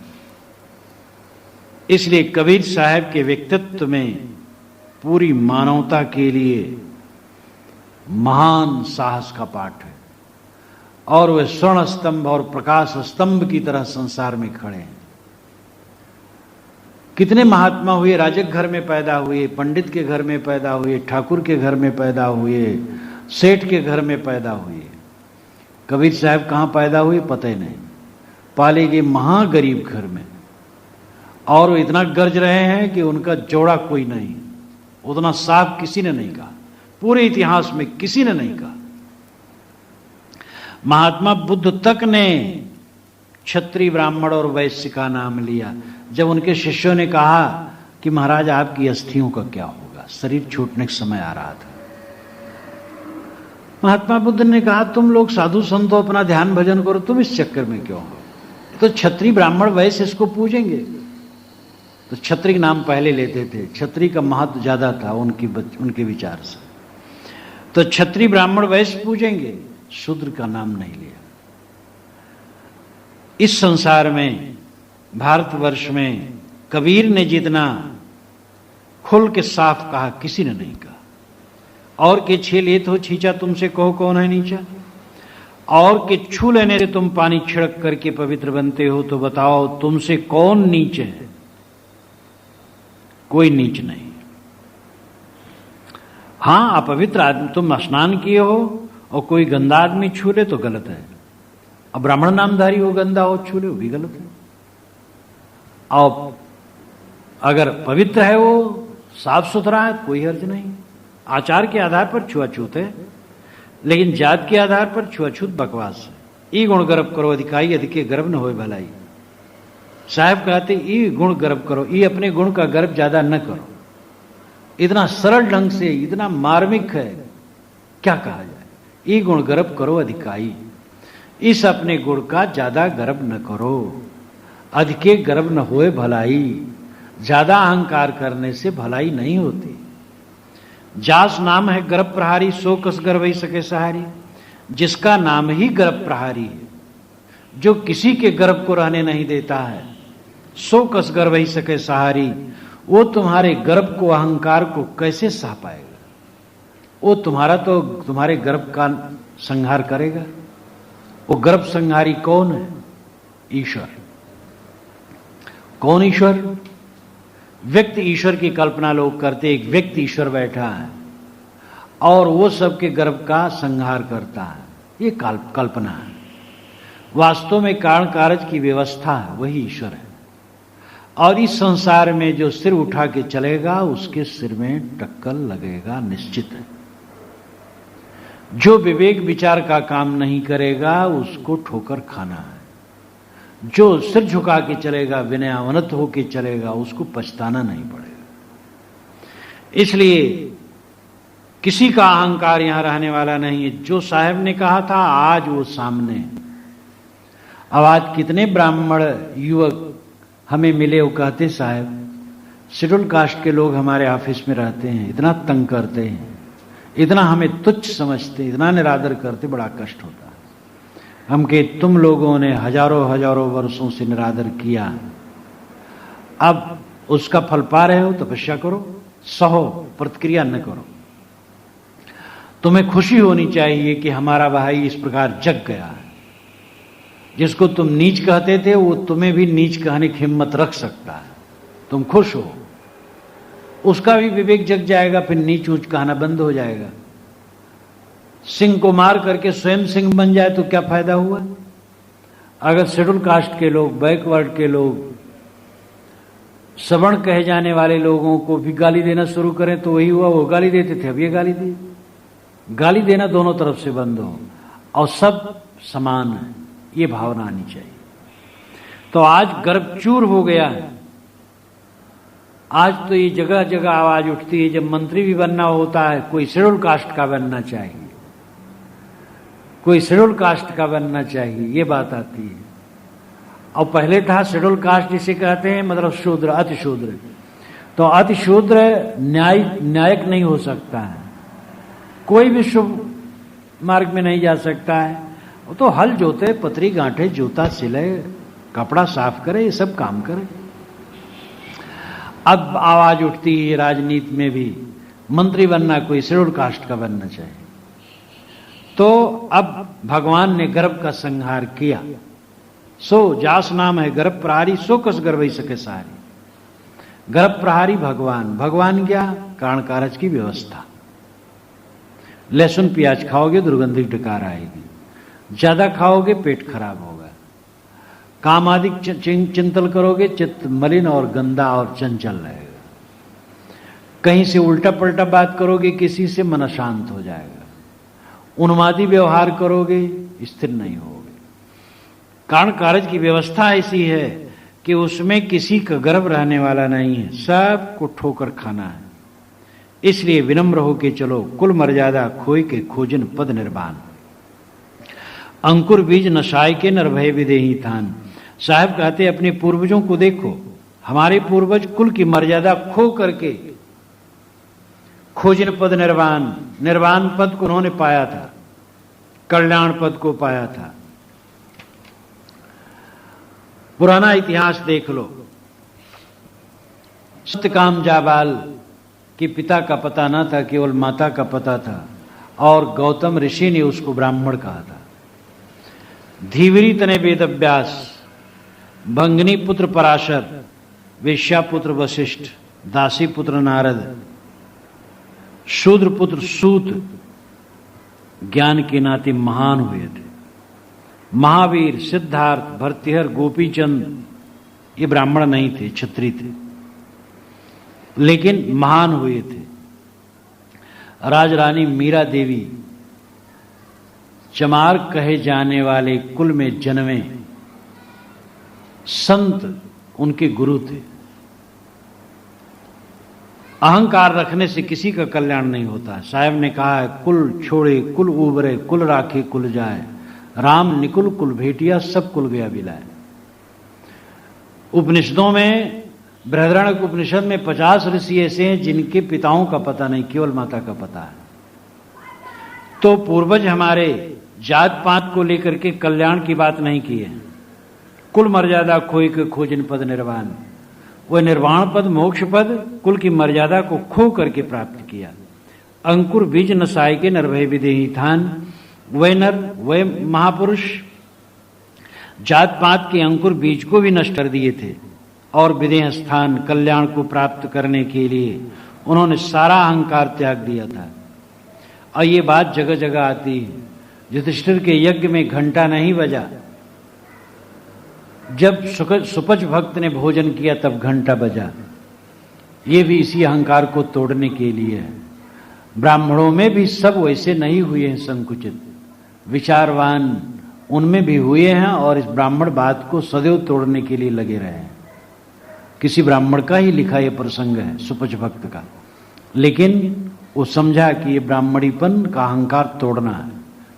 इसलिए कबीर साहब के व्यक्तित्व में पूरी मानवता के लिए महान साहस का पाठ है। और वे स्वर्ण स्तंभ और प्रकाश स्तंभ की तरह संसार में खड़े हैं। कितने महात्मा हुए, राजक घर में पैदा हुए, पंडित के घर में पैदा हुए, ठाकुर के घर में पैदा हुए, सेठ के घर में पैदा हुए। कबीर साहब कहाँ पैदा हुए पता ही नहीं, पाले गए महागरीब घर में। और वो इतना गरज रहे हैं कि उनका जोड़ा कोई नहीं, उतना साफ किसी ने नहीं कहा, पूरे इतिहास में किसी ने नहीं कहा। महात्मा बुद्ध तक ने क्षत्रिय ब्राह्मण और वैश्य का नाम लिया जब उनके शिष्यों ने कहा कि महाराज आपकी अस्थियों का क्या होगा, शरीर छूटने का समय आ रहा था। महात्मा बुद्ध ने कहा तुम लोग साधु संतो अपना ध्यान भजन करो, तुम इस चक्कर में क्यों हो? तो क्षत्रिय ब्राह्मण वैश्य इसको पूजेंगे, तो क्षत्रिय नाम पहले लेते थे, क्षत्रिय का महत्व ज्यादा था उनके विचार से। तो क्षत्रिय ब्राह्मण वैश्य पूजेंगे, शूद्र का नाम नहीं लिया। इस संसार में, भारतवर्ष में कबीर ने जितना खुल के साफ कहा, किसी ने नहीं कहा। और के छे लेत हो छींचा, तुमसे कहो कौन है नीचा। और के छू लेने से तुम पानी छिड़क करके पवित्र बनते हो, तो बताओ तुमसे कौन नीच है। कोई नीच नहीं। हां, अपवित्र आदमी, तुम स्नान किए हो और कोई गंदा आदमी छू ले तो गलत है। अब ब्राह्मण नामधारी हो गंदा हो छू ले, वो भी गलत है। और अगर पवित्र है, वो साफ सुथरा है, कोई हर्ज नहीं। आचार के आधार पर छुआछूत है, लेकिन जात के आधार पर छुआछूत बकवास है। ई गुण गर्भ करो अधिकाई, अधिके गर्भ न होए भलाई। साहब कहते ई गुण गर्भ करो, ई अपने गुण का गर्भ ज्यादा न करो। इतना सरल ढंग से, इतना मार्मिक है, क्या कहा जाए। ई गुण गर्भ करो अधिकाई, इस अपने गुण का ज्यादा गर्भ न करो। अधिके गर्भ न होए भलाई, ज्यादा अहंकार करने से भलाई नहीं होती। जास नाम है गर्भ प्रहारी, सो कस गर्भ ही सके सहारी। जिसका नाम ही गर्भ प्रहारी है, जो किसी के गर्भ को रहने नहीं देता है, सो कस गर्भ ही सके सहारी, वो तुम्हारे गर्भ को, अहंकार को कैसे सह पाएगा। वो तुम्हारे गर्भ का संहार करेगा। वो गर्भ संहारी कौन है? ईश्वर। कौन ईश्वर? व्यक्ति ईश्वर की कल्पना लोग करते, एक व्यक्ति ईश्वर बैठा है और वो सबके गर्भ का संहार करता है, ये कल्पना है। वास्तव में कारण कारज की व्यवस्था है, वही ईश्वर है। और इस संसार में जो सिर उठा के चलेगा, उसके सिर में टक्कर लगेगा, निश्चित है। जो विवेक विचार का काम नहीं करेगा, उसको ठोकर खाना है। जो सिर झुका के चलेगा, विनयावनत होके चलेगा, उसको पछताना नहीं पड़ेगा। इसलिए किसी का अहंकार यहां रहने वाला नहीं है। जो साहब ने कहा था, आज वो सामने। अब आज कितने ब्राह्मण युवक हमें मिले, वो कहते साहब शेड्यूल कास्ट के लोग हमारे ऑफिस में रहते हैं, इतना तंग करते हैं, इतना हमें तुच्छ समझते, इतना निरादर करते, बड़ा कष्ट होता है। हम के तुम लोगों ने हजारों हजारों वर्षों से निरादर किया, अब उसका फल पा रहे हो, तपस्या करो, सहो, प्रतिक्रिया न करो। तुम्हें खुशी होनी चाहिए कि हमारा भाई इस प्रकार जग गया है। जिसको तुम नीच कहते थे, वो तुम्हें भी नीच कहने की हिम्मत रख सकता है। तुम खुश हो, उसका भी विवेक जग जाएगा, फिर नीच ऊंच कहना बंद हो जाएगा। सिंह को मार करके स्वयं सिंह बन जाए तो क्या फायदा हुआ। अगर शेड्यूल कास्ट के लोग, बैकवर्ड के लोग, सवर्ण कहे जाने वाले लोगों को भी गाली देना शुरू करें तो वही हुआ। वो गाली देते थे, अब ये गाली दी। गाली देना दोनों तरफ से बंद हो और सब समान है, ये भावना आनी चाहिए। तो आज गर्भ चूर हो गया है। आज तो ये जगह जगह आवाज उठती है, जब मंत्री भी बनना होता है, कोई शेड्यूल कास्ट का बनना चाहिए, कोई शेड्यूल कास्ट का बनना चाहिए, ये बात आती है। और पहले था शेड्यूल कास्ट जिसे कहते हैं, मतलब शूद्र, अति शूद्र। तो अति शूद्र न्यायिक नहीं हो सकता है, कोई भी शुभ मार्ग में नहीं जा सकता है। वो तो हल जोते, पतरी गांठे, जूता सिले, कपड़ा साफ करे, ये सब काम करे। अब आवाज उठती है राजनीति में भी, मंत्री बनना कोई शेड्यूल कास्ट का बनना चाहिए। तो अब भगवान ने गर्भ का संहार किया। सो जास नाम है गर्भ प्रहारी, सो कस गर्भ ही सके सारी। गर्भ प्रहारी भगवान। भगवान क्या? कारण कारज की व्यवस्था। लहसुन प्याज खाओगे दुर्गंधी डकार आएगी, ज्यादा खाओगे पेट खराब होगा। काम आदि चिंतन करोगे, चित्त मलिन और गंदा और चंचल रहेगा। कहीं से उल्टा पलटा बात करोगे किसी से, मन अशांत हो जाएगा। उन्मादी व्यवहार करोगे, स्थिर नहीं होगे। कारण कारज की व्यवस्था ऐसी है कि उसमें किसी का गर्भ रहने वाला नहीं है, सबको ठोकर खाना है। इसलिए विनम्र होके चलो, कुल मर्यादा खोई के खोजन पद निर्वाण। अंकुर बीज नशाय के नर भय विदेही थान। साहब कहते अपने पूर्वजों को देखो, हमारे पूर्वज कुल की मर्यादा खो करके खोजन पद निर्वाण, निर्वाण पद को उन्होंने पाया था, कल्याण पद को पाया था। पुराना इतिहास देख लो, सत्यकाम जाबाल के पिता का पता न था, केवल माता का पता था, और गौतम ऋषि ने उसको ब्राह्मण कहा था। धीवरी तने वेदव्यास, भंगनी पुत्र पराशर, वेश्या पुत्र वशिष्ठ, दासी पुत्र नारद, शूद्र पुत्र सूत ज्ञान के नाते महान हुए थे। महावीर, सिद्धार्थ, भर्तृहर, गोपीचंद ये ब्राह्मण नहीं थे, क्षत्रिय थे, लेकिन महान हुए थे। राजरानी मीरा देवी चमार कहे जाने वाले कुल में जन्मे संत उनके गुरु थे। अहंकार रखने से किसी का कल्याण नहीं होता। साहब ने कहा है, कुल छोड़े कुल उबरे, कुल राखे कुल जाए, राम निकुल कुल भेटिया, सब कुल गया बिलाए। उपनिषदों में, बृहदारण्यक उपनिषद में 50 ऋषि ऐसे हैं जिनके पिताओं का पता नहीं, केवल माता का पता है। तो पूर्वज हमारे जात पात को लेकर के कल्याण की बात नहीं की है। कुल मर्यादा खोई के खोजन पद निर्वाण, वह निर्वाण पद, मोक्ष पद, कुल की मर्यादा को खो करके प्राप्त किया। अंकुर बीज नसाय के नरभय विदेही थान, वह नर वह महापुरुष जात पात के अंकुर बीज को भी नष्ट कर दिए थे, और विदेह स्थान कल्याण को प्राप्त करने के लिए उन्होंने सारा अहंकार त्याग दिया था। और ये बात जगह जगह आती है। युधिष्ठिर के यज्ञ में घंटा नहीं बजा, जब सुपच भक्त ने भोजन किया तब घंटा बजा। ये भी इसी अहंकार को तोड़ने के लिए है। ब्राह्मणों में भी सब वैसे नहीं हुए हैं संकुचित, विचारवान उनमें भी हुए हैं, और इस ब्राह्मण बात को सदैव तोड़ने के लिए लगे रहे हैं। किसी ब्राह्मण का ही लिखा यह प्रसंग है, सुपच भक्त का, लेकिन वो समझा कि ये ब्राह्मणीपन का अहंकार तोड़ना है,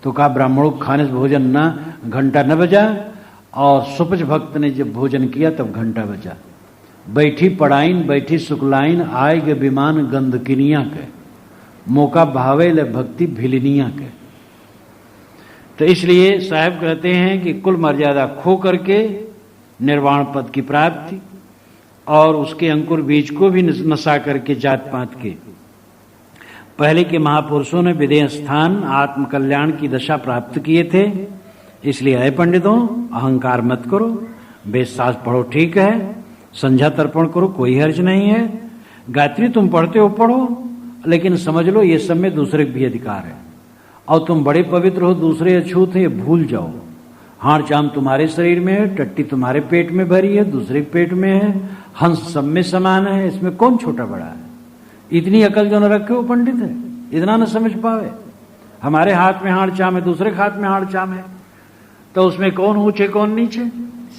तो कहा ब्राह्मणों खाने से भोजन ना, घंटा न बजा। और सुपच भक्त ने जब भोजन किया तब घंटा बजा। बैठी पड़ाइन बैठी शुक्लाइन, आएगे विमान गंधकिनिया के, मौका भावे ले भक्ति भिलनिया के। तो इसलिए साहब कहते हैं कि कुल मर्यादा खो करके निर्वाण पद की प्राप्ति, और उसके अंकुर बीज को भी नसा करके जात पात के। पहले के महापुरुषों ने विदेह स्थान आत्म कल्याण की दशा प्राप्त किए थे। इसलिए अय पंडितों, अहंकार मत करो, वेद शास्त्र पढ़ो ठीक है, संध्या तर्पण करो कोई हर्ज नहीं है, गायत्री तुम पढ़ते हो पढ़ो, लेकिन समझ लो ये सब में दूसरे भी अधिकार है। और तुम बड़े पवित्र हो, दूसरे अछूत है, ये भूल जाओ। हाड़ चाम तुम्हारे शरीर में है, टट्टी तुम्हारे पेट में भरी है, दूसरे पेट में है, हंस सब में समान है, इसमें कौन छोटा बड़ा है। इतनी अकल जो न रखे हो पंडित है, इतना न समझ पावे। हमारे हाथ में हाड़ चाम है, दूसरे के हाथ में हाड़ चाम है, तो उसमें कौन ऊंचे कौन नीचे।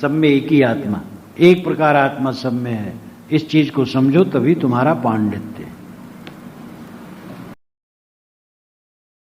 सब में एक ही आत्मा, एक प्रकार आत्मा सब में है। इस चीज को समझो, तभी तुम्हारा पांडित्य।